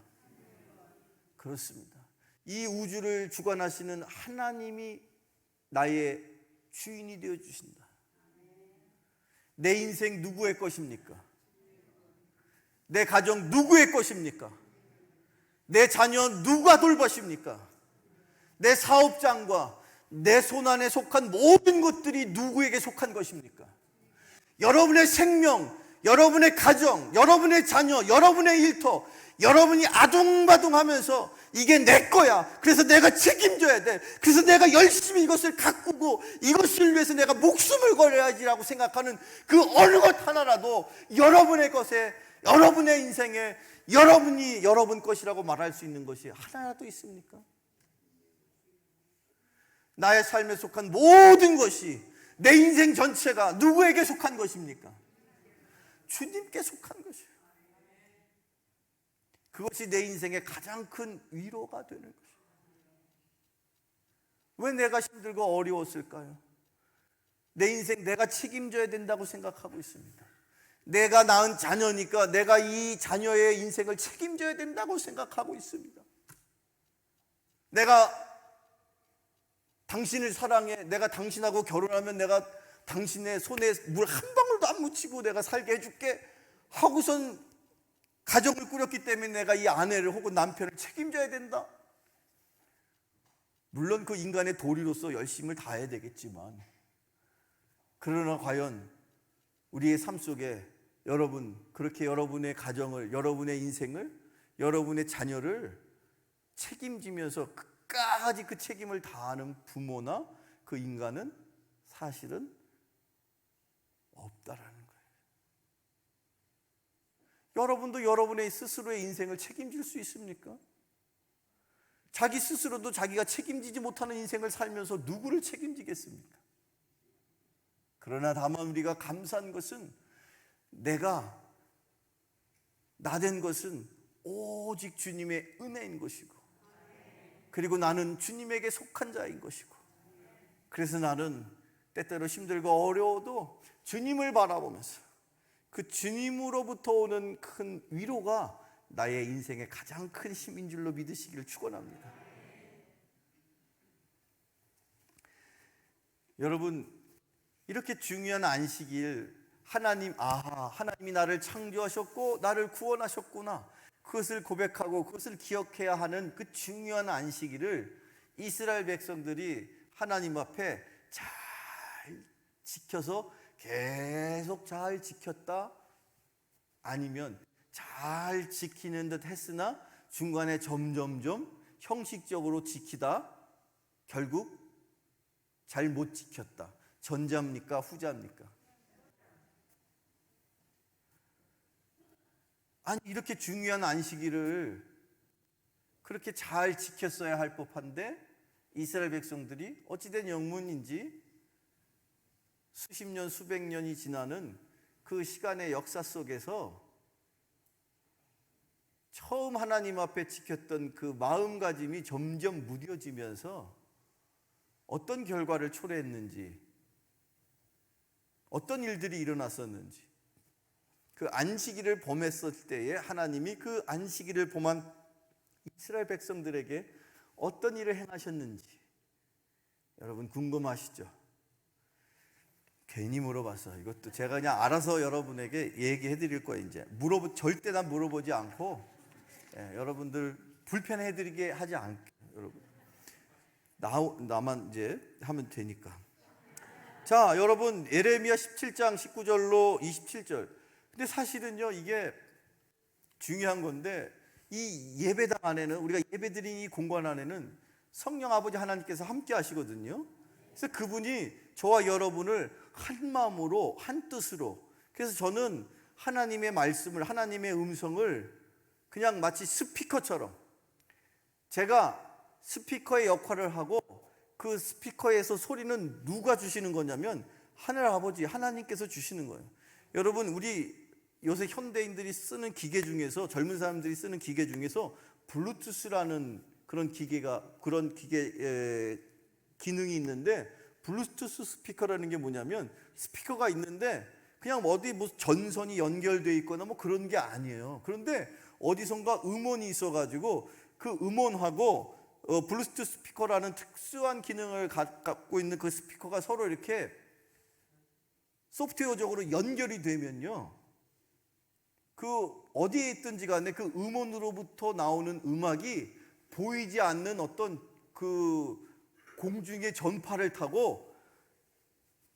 그렇습니다. 이 우주를 주관하시는 하나님이 나의 주인이 되어 주신다. 내 인생 누구의 것입니까? 내 가정 누구의 것입니까? 내 자녀 누가 돌보십니까? 내 사업장과 내 손안에 속한 모든 것들이 누구에게 속한 것입니까? 여러분의 생명, 여러분의 가정, 여러분의 자녀, 여러분의 일터, 여러분이 아둥바둥하면서 이게 내 거야, 그래서 내가 책임져야 돼, 그래서 내가 열심히 이것을 가꾸고 이것을 위해서 내가 목숨을 걸어야지라고 생각하는 그 어느 것 하나라도 여러분의 것에, 여러분의 인생에 여러분이 여러분 것이라고 말할 수 있는 것이 하나라도 있습니까? 나의 삶에 속한 모든 것이, 내 인생 전체가 누구에게 속한 것입니까? 주님께 속한 것이에요. 그것이 내 인생의 가장 큰 위로가 되는 것이에요. 왜 내가 힘들고 어려웠을까요? 내 인생 내가 책임져야 된다고 생각하고 있습니다. 내가 낳은 자녀니까 내가 이 자녀의 인생을 책임져야 된다고 생각하고 있습니다. 내가 당신을 사랑해, 내가 당신하고 결혼하면 내가 당신의 손에 물 한 방울도 안 묻히고 내가 살게 해줄게 하고선 가정을 꾸렸기 때문에 내가 이 아내를 혹은 남편을 책임져야 된다. 물론 그 인간의 도리로서 열심을 다해야 되겠지만, 그러나 과연 우리의 삶 속에 여러분, 그렇게 여러분의 가정을, 여러분의 인생을, 여러분의 자녀를 책임지면서 끝까지 그 책임을 다하는 부모나 그 인간은 사실은 없다라는 거예요. 여러분도 여러분의 스스로의 인생을 책임질 수 있습니까? 자기 스스로도 자기가 책임지지 못하는 인생을 살면서 누구를 책임지겠습니까? 그러나 다만 우리가 감사한 것은, 내가 나된 것은 오직 주님의 은혜인 것이고, 그리고 나는 주님에게 속한 자인 것이고, 그래서 나는 때때로 힘들고 어려워도 주님을 바라보면서 그 주님으로부터 오는 큰 위로가 나의 인생의 가장 큰 힘인 줄로 믿으시기를 축원합니다. 여러분, 이렇게 중요한 안식일 하나님이 나를 창조하셨고 나를 구원하셨구나, 그것을 고백하고 그것을 기억해야 하는 그 중요한 안식일을 이스라엘 백성들이 하나님 앞에 잘 지켜서 계속 잘 지켰다, 아니면 잘 지키는 듯 했으나 중간에 점점점 형식적으로 지키다 결국 잘 못 지켰다. 전자입니까? 후자입니까? 아니, 이렇게 중요한 안식일을 그렇게 잘 지켰어야 할 법한데 이스라엘 백성들이 어찌된 영문인지 수십 년, 수백 년이 지나는 그 시간의 역사 속에서 처음 하나님 앞에 지켰던 그 마음가짐이 점점 무뎌지면서 어떤 결과를 초래했는지, 어떤 일들이 일어났었는지, 그 안식일을 범했을 때에 하나님이 그 안식일을 범한 이스라엘 백성들에게 어떤 일을 행하셨는지 여러분 궁금하시죠? 괜히 물어봤어. 이것도 제가 그냥 알아서 여러분에게 얘기해 드릴 거예요. 이제 절대 난 물어보지 않고, 여러분들 불편해 드리게 하지 않게, 여러분 나만 이제 하면 되니까. 자, 여러분 예레미야 17장 19절로 27절. 근데 사실은요, 이게 중요한 건데, 이 예배당 안에는, 우리가 예배드린 이 공간 안에는 성령 아버지 하나님께서 함께 하시거든요. 그래서 그분이 저와 여러분을 한 마음으로, 한 뜻으로, 그래서 저는 하나님의 말씀을, 하나님의 음성을 그냥 마치 스피커처럼, 제가 스피커의 역할을 하고, 그 스피커에서 소리는 누가 주시는 거냐면 하늘 아버지 하나님께서 주시는 거예요. 여러분, 우리 요새 현대인들이 쓰는 기계 중에서, 젊은 사람들이 쓰는 기계 중에서 블루투스라는 그런 기계 기능이 있는데, 블루투스 스피커라는 게 뭐냐면 스피커가 있는데 그냥 어디 무슨 전선이 연결되어 있거나 뭐 그런 게 아니에요. 그런데 어디선가 음원이 있어가지고 그 음원하고 블루투스 스피커라는 특수한 기능을 갖고 있는 그 스피커가 서로 이렇게 소프트웨어적으로 연결이 되면요, 그 어디에 있든지 간에 그 음원으로부터 나오는 음악이 보이지 않는 어떤 그 공중의 전파를 타고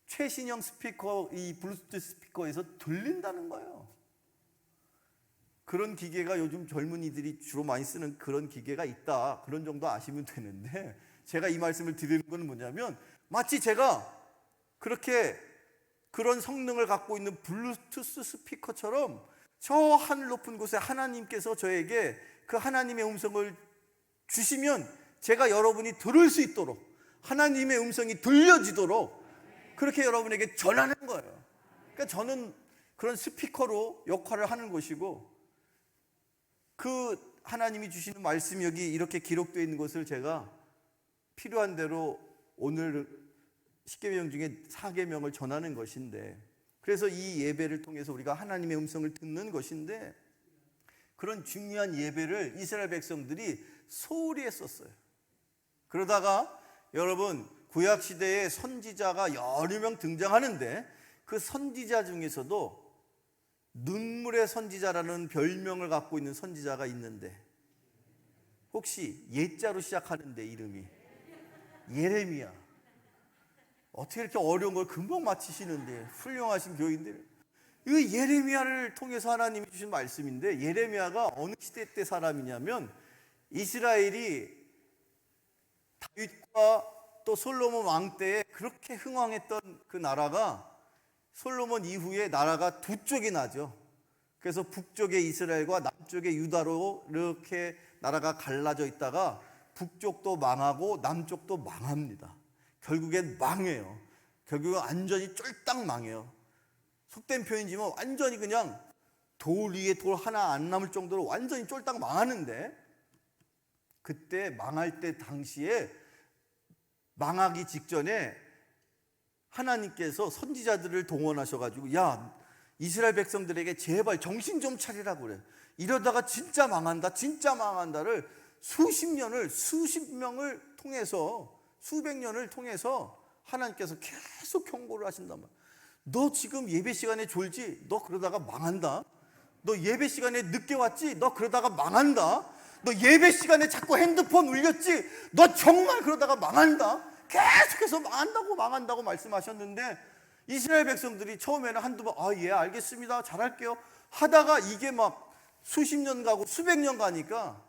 최신형 스피커, 이 블루투스 스피커에서 들린다는 거예요. 그런 기계가 요즘 젊은이들이 주로 많이 쓰는 그런 기계가 있다, 그런 정도 아시면 되는데, 제가 이 말씀을 드리는 건 뭐냐면, 마치 제가 그렇게 그런 성능을 갖고 있는 블루투스 스피커처럼 저 하늘 높은 곳에 하나님께서 저에게 그 하나님의 음성을 주시면 제가 여러분이 들을 수 있도록, 하나님의 음성이 들려지도록 그렇게 여러분에게 전하는 거예요. 그러니까 저는 그런 스피커로 역할을 하는 것이고, 그 하나님이 주시는 말씀이 여기 이렇게 기록되어 있는 것을 제가 필요한 대로 오늘 10계명 중에 4계명을 전하는 것인데, 그래서 이 예배를 통해서 우리가 하나님의 음성을 듣는 것인데, 그런 중요한 예배를 이스라엘 백성들이 소홀히 했었어요. 그러다가 여러분, 구약시대에 선지자가 여러 명 등장하는데, 그 선지자 중에서도 눈물의 선지자라는 별명을 갖고 있는 선지자가 있는데, 혹시 예자로 시작하는데 이름이 예레미야. 어떻게 이렇게 어려운 걸 금방 맞히시는데, 훌륭하신 교인들. 이 예레미야를 통해서 하나님이 주신 말씀인데, 예레미야가 어느 시대 때 사람이냐면, 이스라엘이 다윗과 또 솔로몬 왕 때에 그렇게 흥왕했던 그 나라가, 솔로몬 이후에 나라가 두 쪽이 나죠. 그래서 북쪽의 이스라엘과 남쪽의 유다로 이렇게 나라가 갈라져 있다가 북쪽도 망하고 남쪽도 망합니다. 결국엔 망해요. 결국은 완전히 쫄딱 망해요. 속된 표현이지만 완전히 그냥 돌 위에 돌 하나 안 남을 정도로 완전히 쫄딱 망하는데, 그때 망할 때 당시에 망하기 직전에 하나님께서 선지자들을 동원하셔가지고, 야, 이스라엘 백성들에게 제발 정신 좀 차리라고 그래. 이러다가 진짜 망한다, 진짜 망한다를 수십 명을 통해서, 수백 년을 통해서 하나님께서 계속 경고를 하신단 말이야. 너 지금 예배 시간에 졸지? 너 그러다가 망한다. 너 예배 시간에 늦게 왔지? 너 그러다가 망한다. 너 예배 시간에 자꾸 핸드폰 울렸지? 너 정말 그러다가 망한다. 계속해서 망한다고 말씀하셨는데 이스라엘 백성들이 처음에는 한두 번 예 알겠습니다 잘할게요 하다가 이게 막 수십 년 가고 수백 년 가니까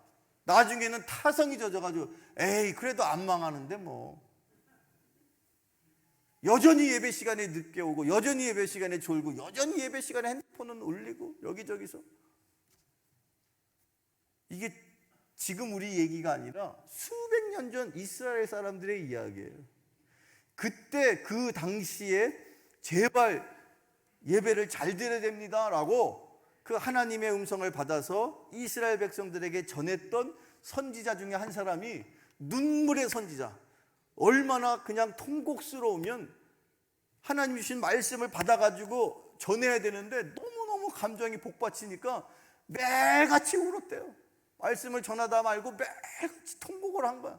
나중에는 타성이 젖어가지고 에이 그래도 안 망하는데 뭐 여전히 예배 시간에 늦게 오고 여전히 예배 시간에 졸고 여전히 예배 시간에 핸드폰은 울리고 여기저기서 이게 지금 우리 얘기가 아니라 수백 년 전 이스라엘 사람들의 이야기예요. 그때 그 당시에 제발 예배를 잘 드려야 됩니다 라고 그 하나님의 음성을 받아서 이스라엘 백성들에게 전했던 선지자 중에 한 사람이 눈물의 선지자, 얼마나 그냥 통곡스러우면 하나님 주신 말씀을 받아가지고 전해야 되는데 너무너무 감정이 복받치니까 매일같이 울었대요. 말씀을 전하다 말고 매일같이 통곡을 한 거야.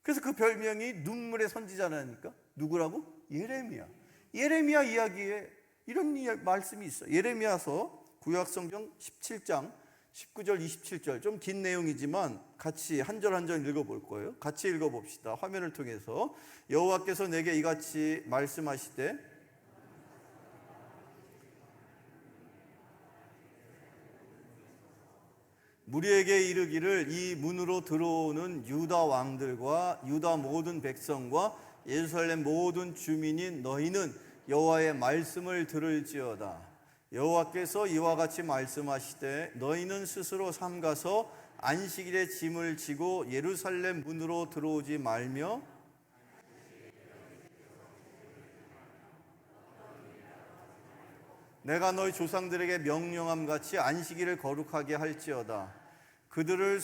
그래서 그 별명이 눈물의 선지자라니까. 누구라고? 예레미야. 예레미야 이야기에 이런 말씀이 있어요. 예레미야서 구약성경 17장 19절 27절 좀 긴 내용이지만 같이 한 절 한 절 읽어볼 거예요. 같이 읽어봅시다. 화면을 통해서. 여호와께서 내게 이같이 말씀하시되 무리에게 이르기를 이 문으로 들어오는 유다 왕들과 유다 모든 백성과 예루살렘 모든 주민인 너희는 여호와의 말씀을 들을지어다. 여호와께서 이와 같이 말씀하시되 너희는 스스로 삼가서 안식일에 짐을 지고 예루살렘 문으로 들어오지 말며 내가 너희 조상들에게 명령함 같이 안식일을 거룩하게 할지어다. 그들을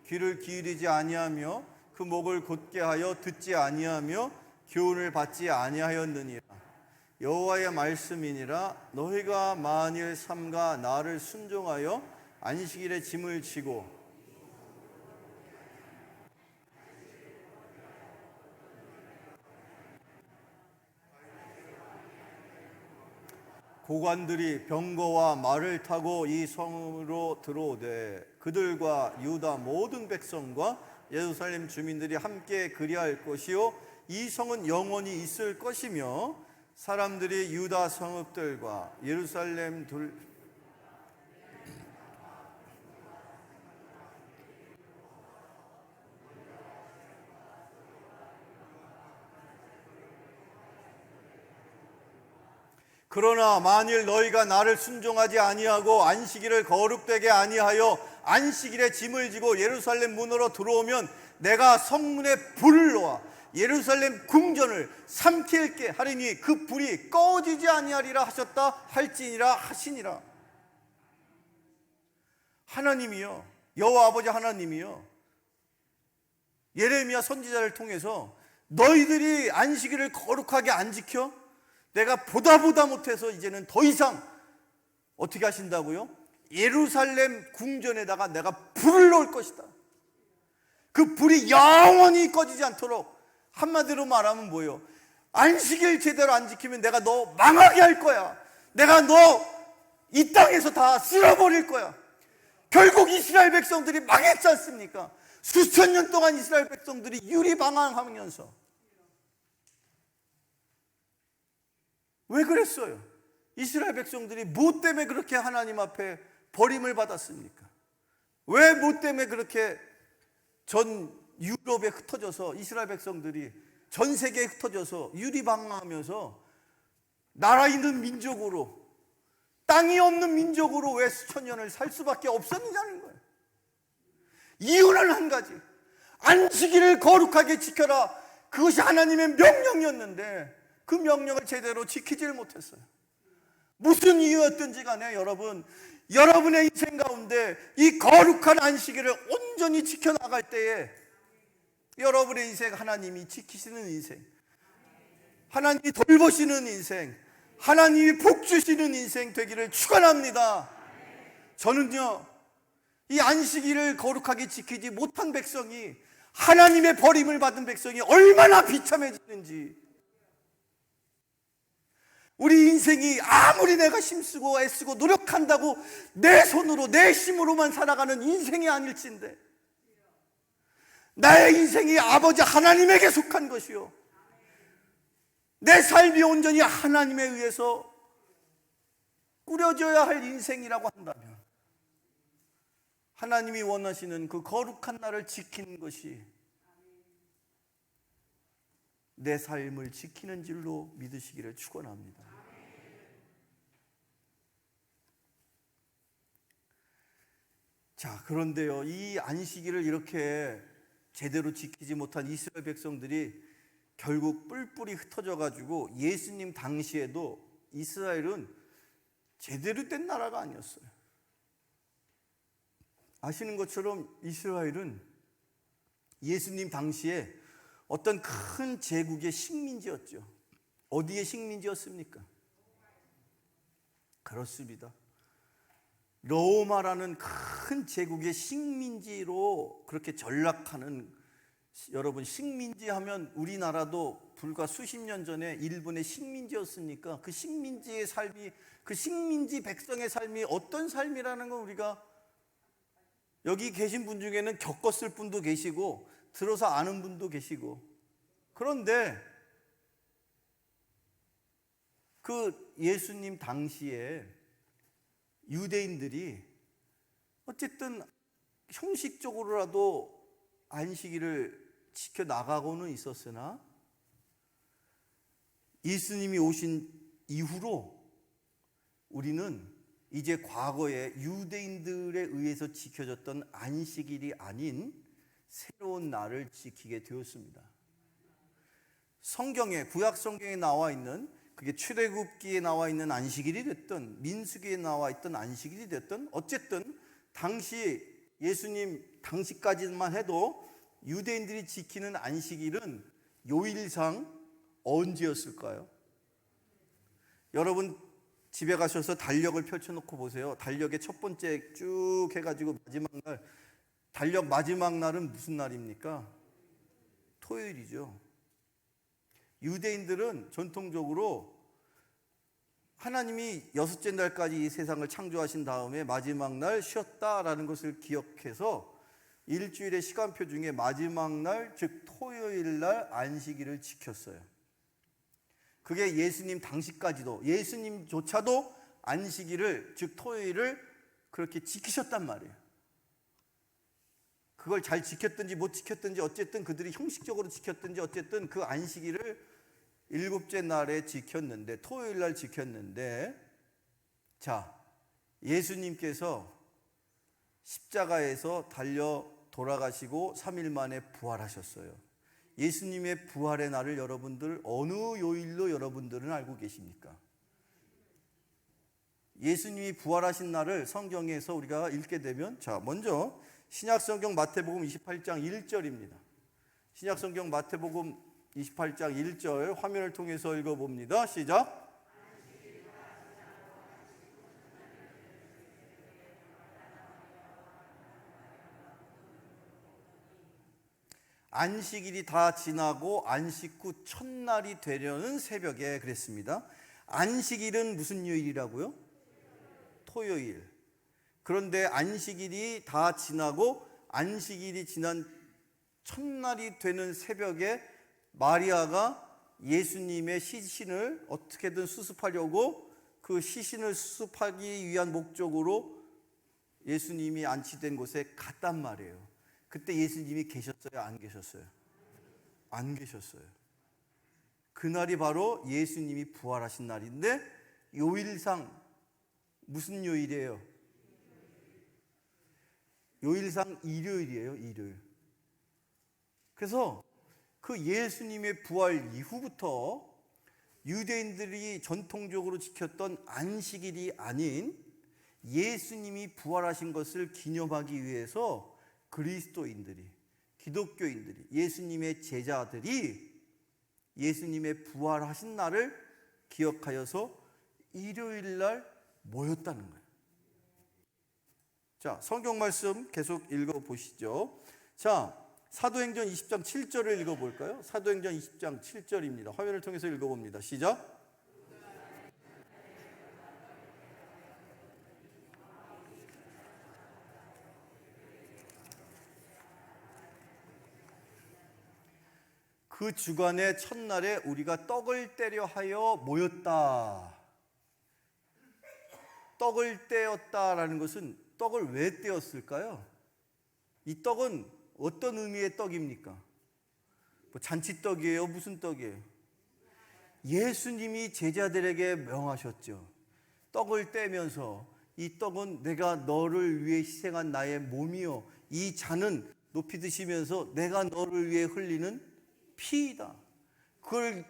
귀를 기울이지 아니하며 그 목을 곧게 하여 듣지 아니하며 교훈을 받지 아니하였느니라. 여호와의 말씀이니라. 너희가 만일 삼가 나를 순종하여 안식일에 짐을 지고 고관들이 병거와 말을 타고 이 성으로 들어오되 그들과 유다 모든 백성과 예루살렘 주민들이 함께 그리할 것이요 이 성은 영원히 있을 것이며 사람들이 유다 성읍들과 예루살렘 그러나 만일 너희가 나를 순종하지 아니하고 안식일을 거룩되게 아니하여 안식일에 짐을 지고 예루살렘 문으로 들어오면 내가 성문에 불을 놓아 예루살렘 궁전을 삼킬게 하리니 그 불이 꺼지지 아니하리라 하셨다 할지니라 하시니라. 하나님이요, 여호와 아버지 하나님이요, 예레미야 선지자를 통해서 너희들이 안식일을 거룩하게 안 지켜? 내가 보다 못해서 이제는 더 이상 어떻게 하신다고요? 예루살렘 궁전에다가 내가 불을 놓을 것이다. 그 불이 영원히 꺼지지 않도록. 한마디로 말하면 뭐예요? 안식일 제대로 안 지키면 내가 너 망하게 할 거야. 내가 너 이 땅에서 다 쓸어버릴 거야. 결국 이스라엘 백성들이 망했지 않습니까? 수천 년 동안 이스라엘 백성들이 유리방황하면서 왜 그랬어요? 이스라엘 백성들이 뭐 때문에 그렇게 하나님 앞에 버림을 받았습니까? 왜 뭐 때문에 그렇게 전 유럽에 흩어져서 이스라엘 백성들이 전 세계에 흩어져서 유리방황하면서 나라 있는 민족으로, 땅이 없는 민족으로 왜 수천 년을 살 수밖에 없었느냐는 거예요. 이유는 한 가지, 안식일을 거룩하게 지켜라. 그것이 하나님의 명령이었는데 그 명령을 제대로 지키질 못했어요. 무슨 이유였든지 간에 여러분의 인생 가운데 이 거룩한 안식일을 온전히 지켜나갈 때에 여러분의 인생 하나님이 지키시는 인생, 하나님이 돌보시는 인생, 하나님이 복 주시는 인생 되기를 축원합니다. 저는요, 이 안식일을 거룩하게 지키지 못한 백성이 하나님의 버림을 받은 백성이 얼마나 비참해지는지. 우리 인생이 아무리 내가 힘쓰고 애쓰고 노력한다고 내 손으로 내 힘으로만 살아가는 인생이 아닐진데, 나의 인생이 아버지 하나님에게 속한 것이요, 내 삶이 온전히 하나님에 의해서 꾸려져야 할 인생이라고 한다면, 하나님이 원하시는 그 거룩한 나를 지키는 것이 내 삶을 지키는 줄로 믿으시기를 축원합니다. 자, 그런데요, 이 안식일을 이렇게 제대로 지키지 못한 이스라엘 백성들이 결국 뿔뿔이 흩어져 가지고 예수님 당시에도 이스라엘은 제대로 된 나라가 아니었어요. 아시는 것처럼 이스라엘은 예수님 당시에 어떤 큰 제국의 식민지였죠. 어디의 식민지였습니까? 그렇습니다. 로마라는 큰 제국의 식민지로 그렇게 전락하는, 여러분, 식민지 하면 우리나라도 불과 수십 년 전에 일본의 식민지였으니까 그 식민지의 삶이, 그 식민지 백성의 삶이 어떤 삶이라는 건 우리가 여기 계신 분 중에는 겪었을 분도 계시고 들어서 아는 분도 계시고, 그런데 그 예수님 당시에 유대인들이 어쨌든 형식적으로라도 안식일을 지켜 나가고는 있었으나 예수님이 오신 이후로 우리는 이제 과거에 유대인들에 의해서 지켜졌던 안식일이 아닌 새로운 날을 지키게 되었습니다. 성경에, 구약 성경에 나와 있는, 그게 출애굽기에 나와 있는 안식일이 됐든 민수기에 나와 있던 안식일이 됐든, 어쨌든 당시 예수님 당시까지만 해도 유대인들이 지키는 안식일은 요일상 언제였을까요? 여러분 집에 가셔서 달력을 펼쳐놓고 보세요. 달력의 첫 번째 쭉 해가지고 마지막 날, 달력 마지막 날은 무슨 날입니까? 토요일이죠. 유대인들은 전통적으로 하나님이 여섯째 날까지 이 세상을 창조하신 다음에 마지막 날 쉬었다라는 것을 기억해서 일주일의 시간표 중에 마지막 날, 즉 토요일 날 안식일을 지켰어요. 그게 예수님 당시까지도, 예수님조차도 안식일을, 즉 토요일을 그렇게 지키셨단 말이에요. 그걸 잘 지켰든지 못 지켰든지 어쨌든 그들이 형식적으로 지켰든지 어쨌든 그 안식일을 일곱째 날에 지켰는데, 토요일 날 지켰는데, 자, 예수님께서 십자가에서 달려 돌아가시고 3일 만에 부활하셨어요. 예수님의 부활의 날을 여러분들 어느 요일로 여러분들은 알고 계십니까? 예수님이 부활하신 날을 성경에서 우리가 읽게 되면, 자, 먼저 신약성경 마태복음 28장 1절입니다. 신약성경 마태복음 28장 1절 화면을 통해서 읽어봅니다. 시작. 안식일이 다 지나고 안식 후 첫날이 되려는 새벽에 그랬습니다. 안식일은 무슨 요일이라고요? 토요일. 그런데 안식일이 다 지나고 안식일이 지난 첫날이 되는 새벽에 마리아가 예수님의 시신을 어떻게든 수습하려고, 그 시신을 수습하기 위한 목적으로 예수님이 안치된 곳에 갔단 말이에요. 그때 예수님이 계셨어요? 안 계셨어요? 안 계셨어요. 그날이 바로 예수님이 부활하신 날인데, 요일상 무슨 요일이에요? 요일상 일요일이에요. 일요일. 그래서 그 예수님의 부활 이후부터 유대인들이 전통적으로 지켰던 안식일이 아닌 예수님이 부활하신 것을 기념하기 위해서 그리스도인들이, 기독교인들이, 예수님의 제자들이 예수님의 부활하신 날을 기억하여서 일요일 날 모였다는 거예요. 자, 성경 말씀 계속 읽어 보시죠. 자, 사도행전 20장 7절을 읽어볼까요? 사도행전 20장 7절입니다. 화면을 통해서 읽어봅니다. 시작. 그 주간의 첫날에 우리가 떡을 떼려 하여 모였다. 떡을 떼었다라는 것은 떡을 왜 떼었을까요? 이 떡은 어떤 의미의 떡입니까? 뭐 잔치떡이에요? 무슨 떡이에요? 예수님이 제자들에게 명하셨죠. 떡을 떼면서 이 떡은 내가 너를 위해 희생한 나의 몸이요, 이 잔은 높이 드시면서 내가 너를 위해 흘리는 피이다. 그걸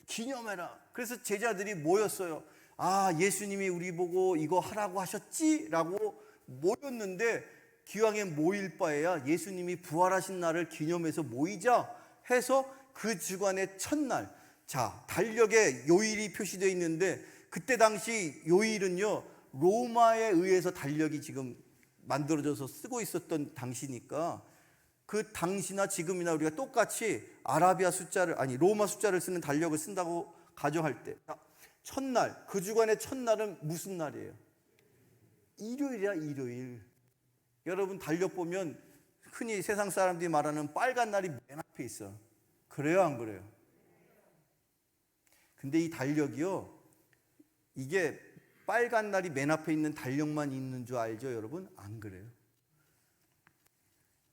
기념해라. 그래서 제자들이 모였어요. 아, 예수님이 우리 보고 이거 하라고 하셨지? 라고 모였는데 기왕에 모일 바에야 예수님이 부활하신 날을 기념해서 모이자 해서 그 주간의 첫날, 자, 달력에 요일이 표시되어 있는데 그때 당시 요일은요 로마에 의해서 달력이 지금 만들어져서 쓰고 있었던 당시니까 그 당시나 지금이나 우리가 똑같이 아라비아 숫자를, 아니 로마 숫자를 쓰는 달력을 쓴다고 가정할 때, 첫날, 그 주간의 첫날은 무슨 날이에요? 일요일이야, 일요일. 여러분 달력 보면 흔히 세상 사람들이 말하는 빨간 날이 맨 앞에 있어. 그래요, 안 그래요? 근데 이 달력이요, 이게 빨간 날이 맨 앞에 있는 달력만 있는 줄 알죠, 여러분? 안 그래요.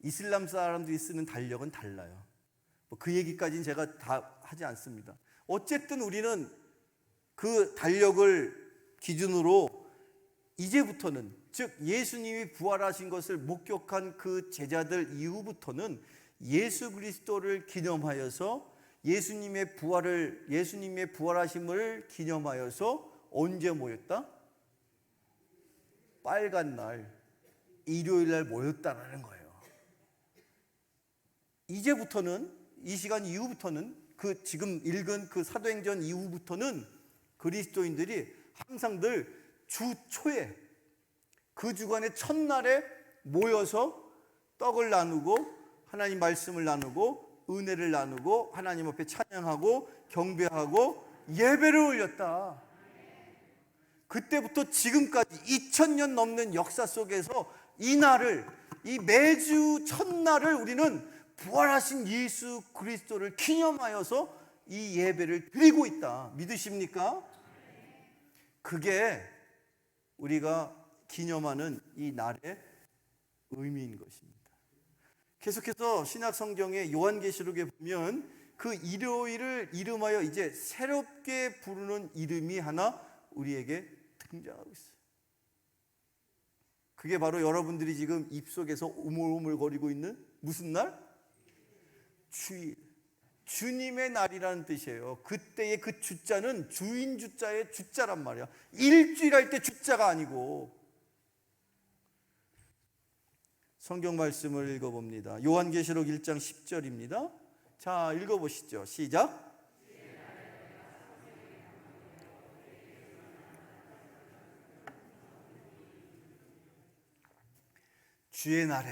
이슬람 사람들이 쓰는 달력은 달라요. 그 얘기까지는 제가 다 하지 않습니다. 어쨌든 우리는 그 달력을 기준으로 이제부터는, 즉 예수님이 부활하신 것을 목격한 그 제자들 이후부터는 예수 그리스도를 기념하여서 예수님의 부활하심을 기념하여서 언제 모였다? 빨간 날, 일요일 날 모였다라는 거예요. 이제부터는, 이 시간 이후부터는, 그 지금 읽은 그 사도행전 이후부터는 그리스도인들이 항상 늘 주 초에, 그 주간의 첫날에 모여서 떡을 나누고 하나님 말씀을 나누고 은혜를 나누고 하나님 앞에 찬양하고 경배하고 예배를 올렸다. 그때부터 지금까지 2000년 넘는 역사 속에서 이 날을, 이 매주 첫날을 우리는 부활하신 예수 그리스도를 기념하여서 이 예배를 드리고 있다. 믿으십니까? 그게 우리가 기념하는 이 날의 의미인 것입니다. 계속해서 신약 성경의 요한계시록에 보면 그 일요일을 이름하여 이제 새롭게 부르는 이름이 하나 우리에게 등장하고 있어요. 그게 바로 여러분들이 지금 입속에서 오물오물거리고 있는 무슨 날? 주일, 주님의 날이라는 뜻이에요. 그때의 그 주자는 주인 주자의 주자란 말이야. 일주일 할 때 주자가 아니고. 성경 말씀을 읽어봅니다. 요한계시록 1장 10절입니다. 자, 읽어보시죠. 시작. 주의 날에,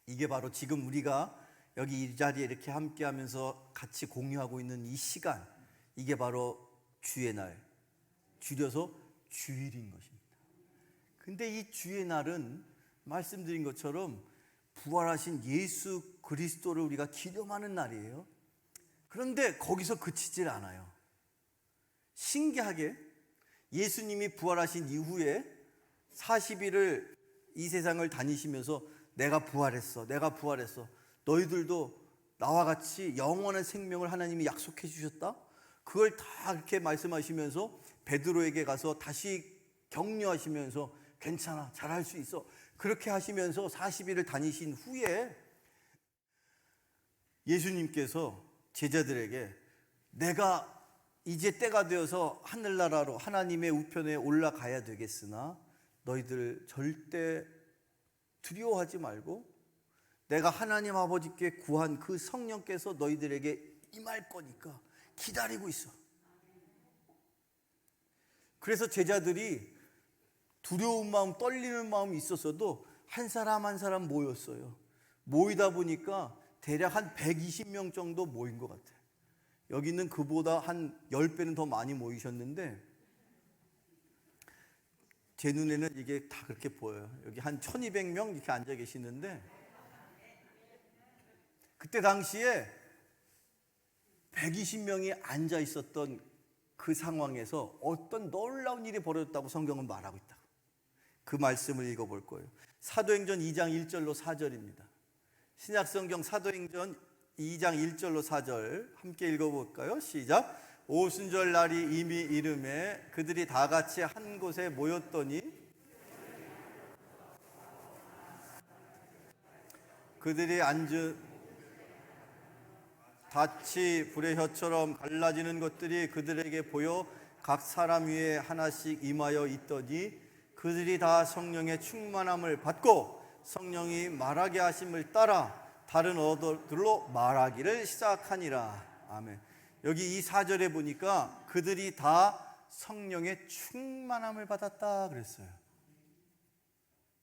이게 바로 지금 우리가 여기 이 자리에 이렇게 함께하면서 같이 공유하고 있는 이 시간, 이게 바로 주의 날, 줄여서 주일인 것입니다. 근데 이 주의 날은 말씀드린 것처럼 부활하신 예수 그리스도를 우리가 기념하는 날이에요. 그런데 거기서 그치질 않아요. 신기하게 예수님이 부활하신 이후에 40일을 이 세상을 다니시면서 내가 부활했어, 내가 부활했어, 너희들도 나와 같이 영원한 생명을 하나님이 약속해 주셨다. 그걸 다 그렇게 말씀하시면서 베드로에게 가서 다시 격려하시면서 괜찮아, 잘할 수 있어, 그렇게 하시면서 40일을 다니신 후에 예수님께서 제자들에게 내가 이제 때가 되어서 하늘나라로 하나님의 우편에 올라가야 되겠으나 너희들 절대 두려워하지 말고 내가 하나님 아버지께 구한 그 성령께서 너희들에게 임할 거니까 기다리고 있어. 그래서 제자들이 두려운 마음, 떨리는 마음이 있었어도 한 사람 한 사람 모였어요. 모이다 보니까 대략 한 120명 정도 모인 것 같아요. 여기는 그보다 한 10배는 더 많이 모이셨는데 제 눈에는 이게 다 그렇게 보여요. 여기 한 1200명 이렇게 앉아 계시는데 그때 당시에 120명이 앉아 있었던 그 상황에서 어떤 놀라운 일이 벌어졌다고 성경은 말하고 있다. 그 말씀을 읽어볼 거예요. 사도행전 2장 1절로 4절입니다. 신약성경 사도행전 2장 1절로 4절 함께 읽어볼까요? 시작. 오순절 날이 이미 이름에 그들이 다 같이 한 곳에 모였더니 그들이 앉은 닻이 불의 혀처럼 갈라지는 것들이 그들에게 보여 각 사람 위에 하나씩 임하여 있더니 그들이 다 성령의 충만함을 받고 성령이 말하게 하심을 따라 다른 언어들로 말하기를 시작하니라. 아멘. 여기 이 4절에 보니까 그들이 다 성령의 충만함을 받았다 그랬어요.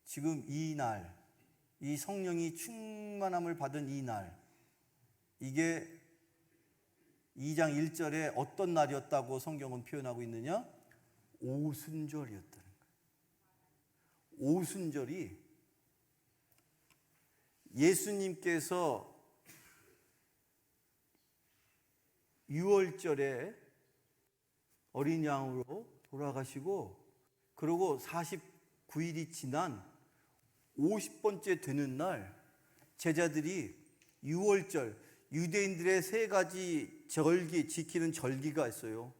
지금 이 날, 이 성령이 충만함을 받은 이 날, 이게 2장 1절에 어떤 날이었다고 성경은 표현하고 있느냐? 오순절이었다는 거예요. 오순절이 예수님께서 6월절에 어린 양으로 돌아가시고 그리고 49일이 지난 50번째 되는 날 제자들이 6월절 유대인들의 세 가지 절기 지키는 절기가 있어요.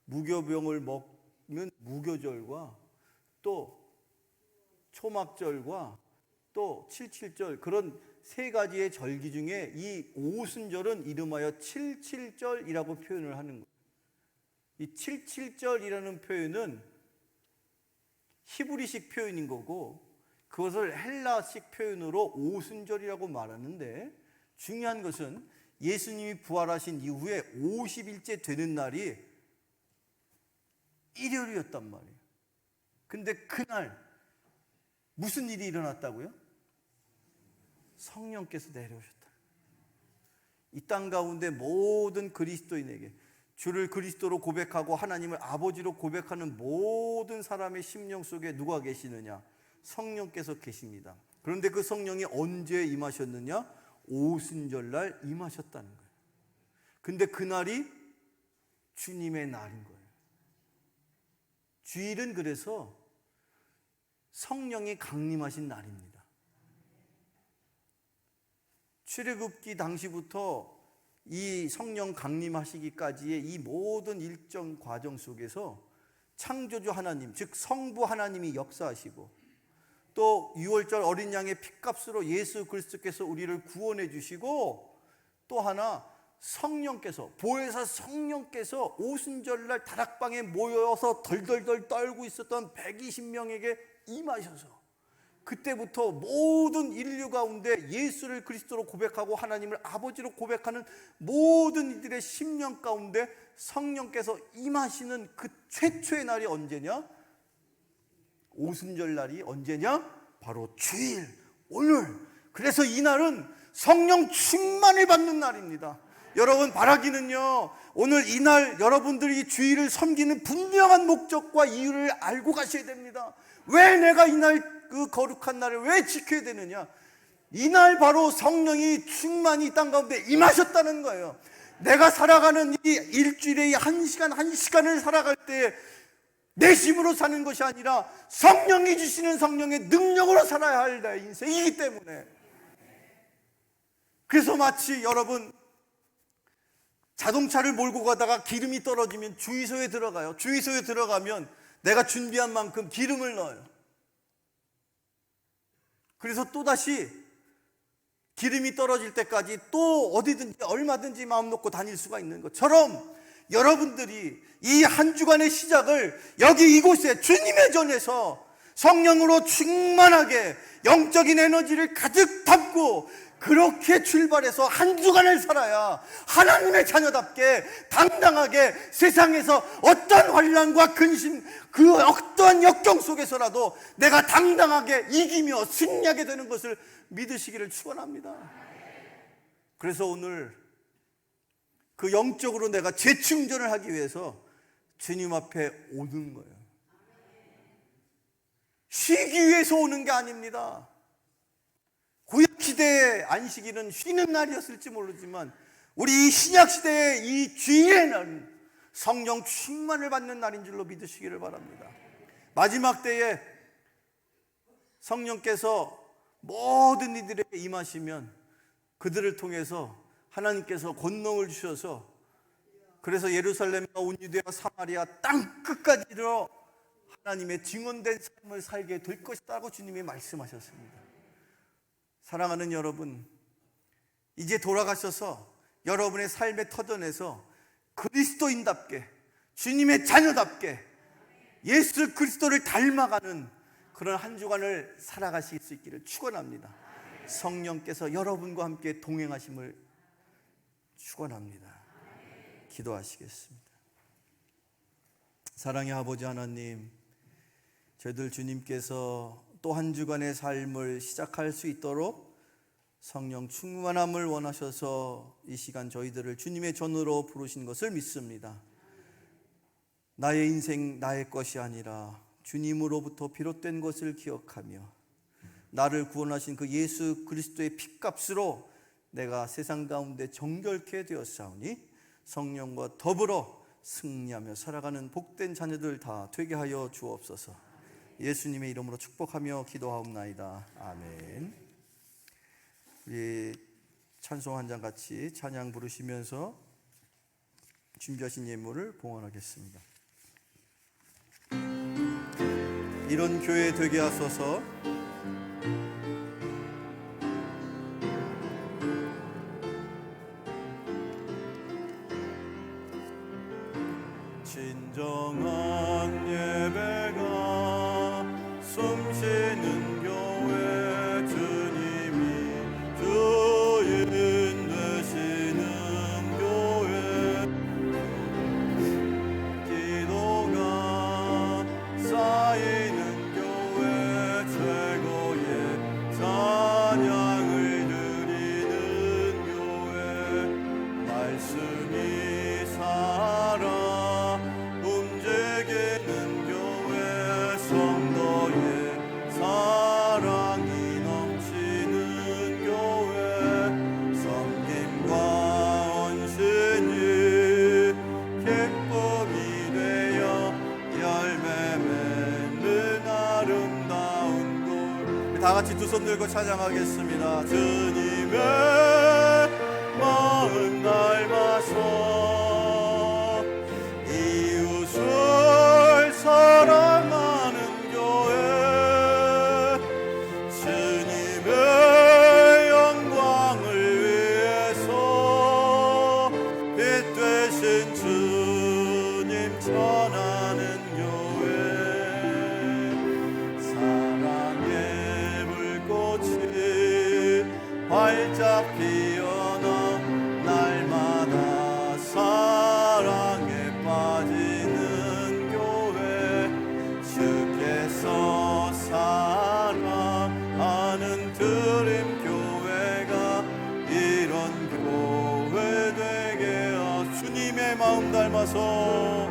무교병을 먹는 무교절과 또 초막절과 또 77절 그런 세 가지의 절기 중에 이 오순절은 이름하여 77절이라고 표현을 하는 거예요. 이 77절이라는 표현은 히브리식 표현인 거고 그것을 헬라식 표현으로 오순절이라고 말하는데 중요한 것은 예수님이 부활하신 이후에 50일째 되는 날이 일요일이었단 말이에요. 근데 그날 무슨 일이 일어났다고요? 성령께서 내려오셨다. 이 땅 가운데 모든 그리스도인에게 주를 그리스도로 고백하고 하나님을 아버지로 고백하는 모든 사람의 심령 속에 누가 계시느냐? 성령께서 계십니다. 그런데 그 성령이 언제 임하셨느냐? 오순절날 임하셨다는 거예요. 근데 그날이 주님의 날인 거예요. 주일은 그래서 성령이 강림하신 날입니다. 출애굽기 당시부터 이 성령 강림하시기까지의 이 모든 일정 과정 속에서 창조주 하나님, 즉 성부 하나님이 역사하시고 또 6월절 어린 양의 피값으로 예수 그리스도께서 우리를 구원해 주시고 또 하나 성령께서 보혜사 성령께서 오순절날 다락방에 모여서 덜덜덜 떨고 있었던 120명에게 임하셔서 그때부터 모든 인류 가운데 예수를 그리스도로 고백하고 하나님을 아버지로 고백하는 모든 이들의 심령 가운데 성령께서 임하시는 그 최초의 날이 언제냐? 오순절 날이 언제냐? 바로 주일, 오늘. 그래서 이 날은 성령 충만을 받는 날입니다. 여러분 바라기는요, 오늘 이 날 여러분들이 주일을 섬기는 분명한 목적과 이유를 알고 가셔야 됩니다. 왜 내가 이 날 그 거룩한 날을 왜 지켜야 되느냐? 이 날 바로 성령이 충만히 땅 가운데 임하셨다는 거예요. 내가 살아가는 이 일주일에 한 시간 한 시간을 살아갈 때 내 힘으로 사는 것이 아니라 성령이 주시는 성령의 능력으로 살아야 할 내 인생이기 때문에. 그래서 마치 여러분 자동차를 몰고 가다가 기름이 떨어지면 주유소에 들어가요. 주유소에 들어가면 내가 준비한 만큼 기름을 넣어요. 그래서 또다시 기름이 떨어질 때까지 또 어디든지 얼마든지 마음 놓고 다닐 수가 있는 것처럼 여러분들이 이 한 주간의 시작을 여기 이곳에 주님의 전에서 성령으로 충만하게 영적인 에너지를 가득 담고 그렇게 출발해서 한 주간을 살아야 하나님의 자녀답게 당당하게 세상에서 어떤 환난과 근심, 그 어떠한 역경 속에서라도 내가 당당하게 이기며 승리하게 되는 것을 믿으시기를 축원합니다. 그래서 오늘 그 영적으로 내가 재충전을 하기 위해서 주님 앞에 오는 거예요. 쉬기 위해서 오는 게 아닙니다. 구약시대의 안식일은 쉬는 날이었을지 모르지만 우리 이 신약시대의 이 주일의 날은 성령 충만을 받는 날인 줄로 믿으시기를 바랍니다. 마지막 때에 성령께서 모든 이들에게 임하시면 그들을 통해서 하나님께서 권능을 주셔서 그래서 예루살렘과 온 유대와 사마리아 땅 끝까지 이르러 하나님의 증언된 삶을 살게 될 것이라고 주님이 말씀하셨습니다. 사랑하는 여러분, 이제 돌아가셔서 여러분의 삶의 터전에서 그리스도인답게 주님의 자녀답게 예수 그리스도를 닮아가는 그런 한 주간을 살아가실 수 있기를 축원합니다. 성령께서 여러분과 함께 동행하심을 축원합니다. 기도하시겠습니다. 사랑의 아버지 하나님, 저희들 주님께서 또 한 주간의 삶을 시작할 수 있도록 성령 충만함을 원하셔서 이 시간 저희들을 주님의 전으로 부르신 것을 믿습니다. 나의 인생 나의 것이 아니라 주님으로부터 비롯된 것을 기억하며 나를 구원하신 그 예수 그리스도의 핏값으로 내가 세상 가운데 정결케 되었사오니 성령과 더불어 승리하며 살아가는 복된 자녀들 다 되게 하여 주옵소서. 예수님의 이름으로 축복하며 기도하옵나이다. 아멘. 우리 찬송 한 장 같이 찬양 부르시면서 준비하신 예물을 봉헌하겠습니다. 이런 교회 되게 하소서. 진정한 예배가 숨쉬는 교회 주님이 주인 되시는 교회 기도가 쌓이는 교회 최고의 찬양을 드리는 교회 말씀이 살아 움직이는 교회 성도의 사랑이 넘치는 교회 섬김과 헌신이 기쁨이 되어 열매 맺는 아름다운 곳. 다 같이 두 손 들고 찬양하겠습니다. 주님의 마음 닮아서 이웃을 사랑하는 교회 주님의 영광을 위해서 빛 되신 주님 전하는 교회 사랑의 불꽃이 활짝 피어나 날마다 사랑에 빠지는 교회 주께서 사랑하는 드림 교회가 이런 교회 되게 하소서. 주님의 마음 닮아서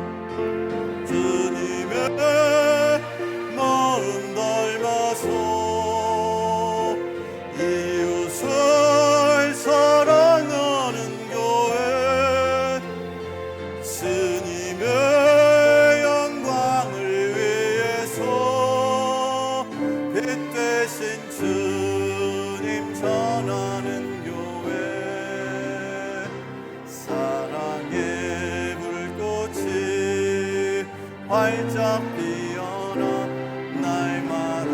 주님의 마음 닮아서 이웃을 사랑하는 교회 주님의 영광을 위해서 빛 되신 주님 전하는 교회 사랑의 불꽃이 활짝 피어나 날마다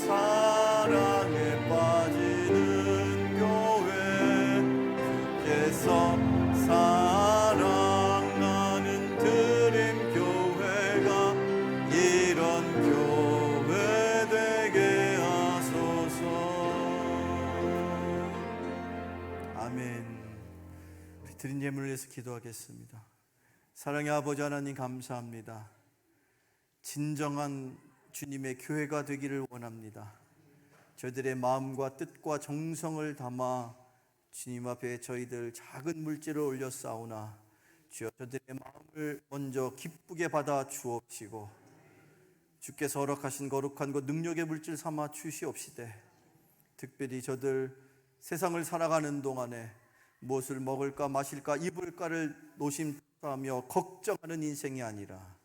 사랑에 빠지는 교회 주께서 사랑하는 드림 교회가 이런 교회 되게 하소서. 드린 예물을 위해서 기도하겠습니다. 사랑의 아버지 하나님, 감사합니다. 진정한 주님의 교회가 되기를 원합니다. 저희들의 마음과 뜻과 정성을 담아 주님 앞에 저희들 작은 물질을 올려 싸우나 주여 저들의 마음을 먼저 기쁘게 받아 주옵시고 주께서 허락하신 거룩한 것 능력의 물질 삼아 주시옵시되 특별히 저들 세상을 살아가는 동안에 무엇을 먹을까 마실까 입을까를 노심하며 걱정하는 인생이 아니라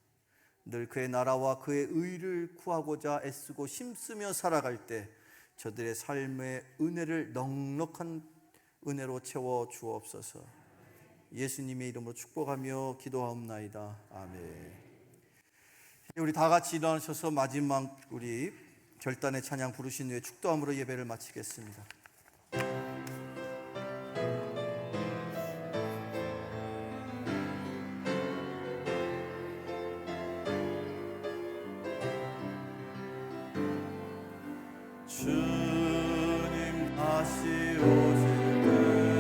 늘 그의 나라와 그의 의를 구하고자 애쓰고 힘쓰며 살아갈 때 저들의 삶의 은혜를 넉넉한 은혜로 채워 주옵소서. 예수님의 이름으로 축복하며 기도하옵나이다. 아멘. 우리 다 같이 일어나셔서 마지막 우리 결단의 찬양 부르신 후에 축도함으로 예배를 마치겠습니다. 주님 다시 오실 때까지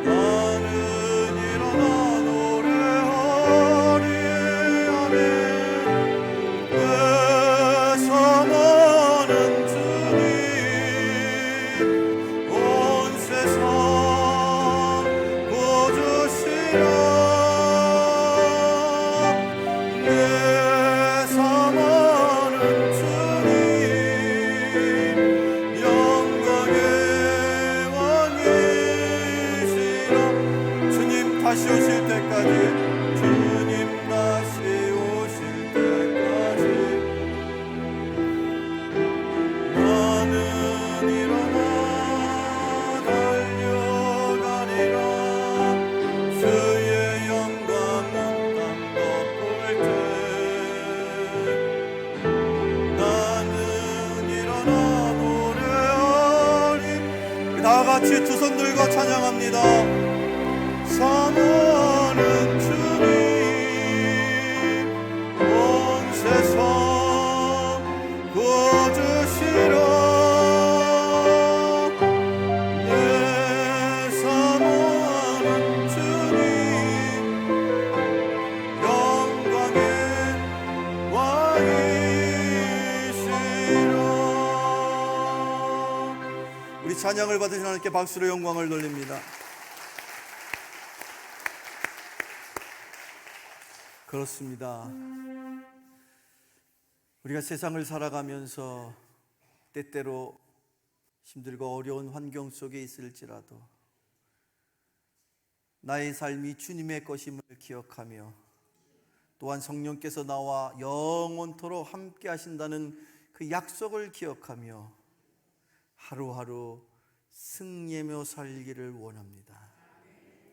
나는 이 길을 다시 오실 때까지 주님 다시 오실 때까지 나는 일어나 달려가리라 주의 영광 온 땅 덮을 때 나는 일어나 노래하리 다 같이 두 손 들고 찬양합니다. 사모하는 주님 온 세상 구주시라 내 사모하는 주님 영광의 왕이시라. 우리 찬양을 받으신 하나님께 박수로 영광을 돌립니다. 그렇습니다. 우리가 세상을 살아가면서 때때로 힘들고 어려운 환경 속에 있을지라도 나의 삶이 주님의 것임을 기억하며 또한 성령께서 나와 영원토록 함께 하신다는 그 약속을 기억하며 하루하루 승리하며 살기를 원합니다.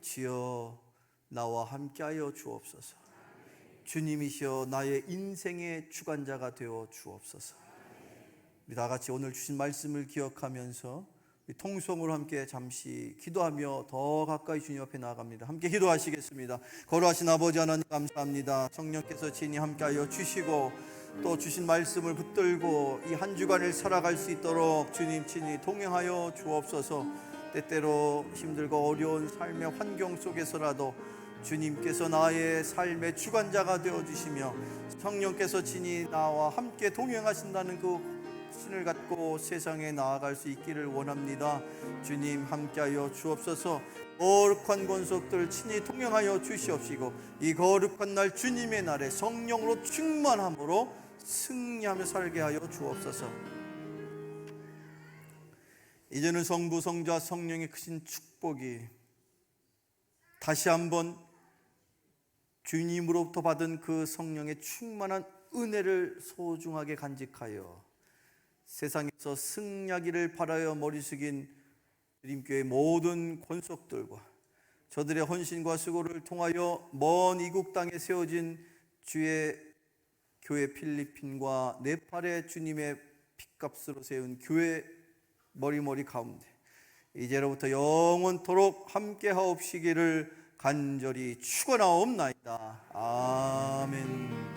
주여 나와 함께하여 주옵소서. 주님이시여 나의 인생의 주관자가 되어 주옵소서. 우리 다 같이 오늘 주신 말씀을 기억하면서 통성으로 함께 잠시 기도하며 더 가까이 주님 앞에 나아갑니다. 함께 기도하시겠습니다. 거룩하신 아버지 하나님 감사합니다. 성령께서 친히 함께하여 주시고 또 주신 말씀을 붙들고 이 한 주간을 살아갈 수 있도록 주님 친히 동행하여 주옵소서. 때때로 힘들고 어려운 삶의 환경 속에서라도 주님께서 나의 삶의 주관자가 되어주시며 성령께서 친히 나와 함께 동행하신다는 그 신을 갖고 세상에 나아갈 수 있기를 원합니다. 주님 함께하여 주옵소서. 거룩한 권속들 친히 동행하여 주시옵시고 이 거룩한 날 주님의 날에 성령으로 충만함으로 승리하며 살게 하여 주옵소서. 이제는 성부 성자 성령의 크신 축복이 다시 한번 주님으로부터 받은 그 성령의 충만한 은혜를 소중하게 간직하여 세상에서 승리하기를 바라여 머리 숙인 드림교회 모든 권속들과 저들의 헌신과 수고를 통하여 먼 이국 땅에 세워진 주의 교회 필리핀과 네팔의 주님의 핏값으로 세운 교회 머리머리 가운데 이제로부터 영원토록 함께 하옵시기를 간절히 축원하옵나이다. 아멘.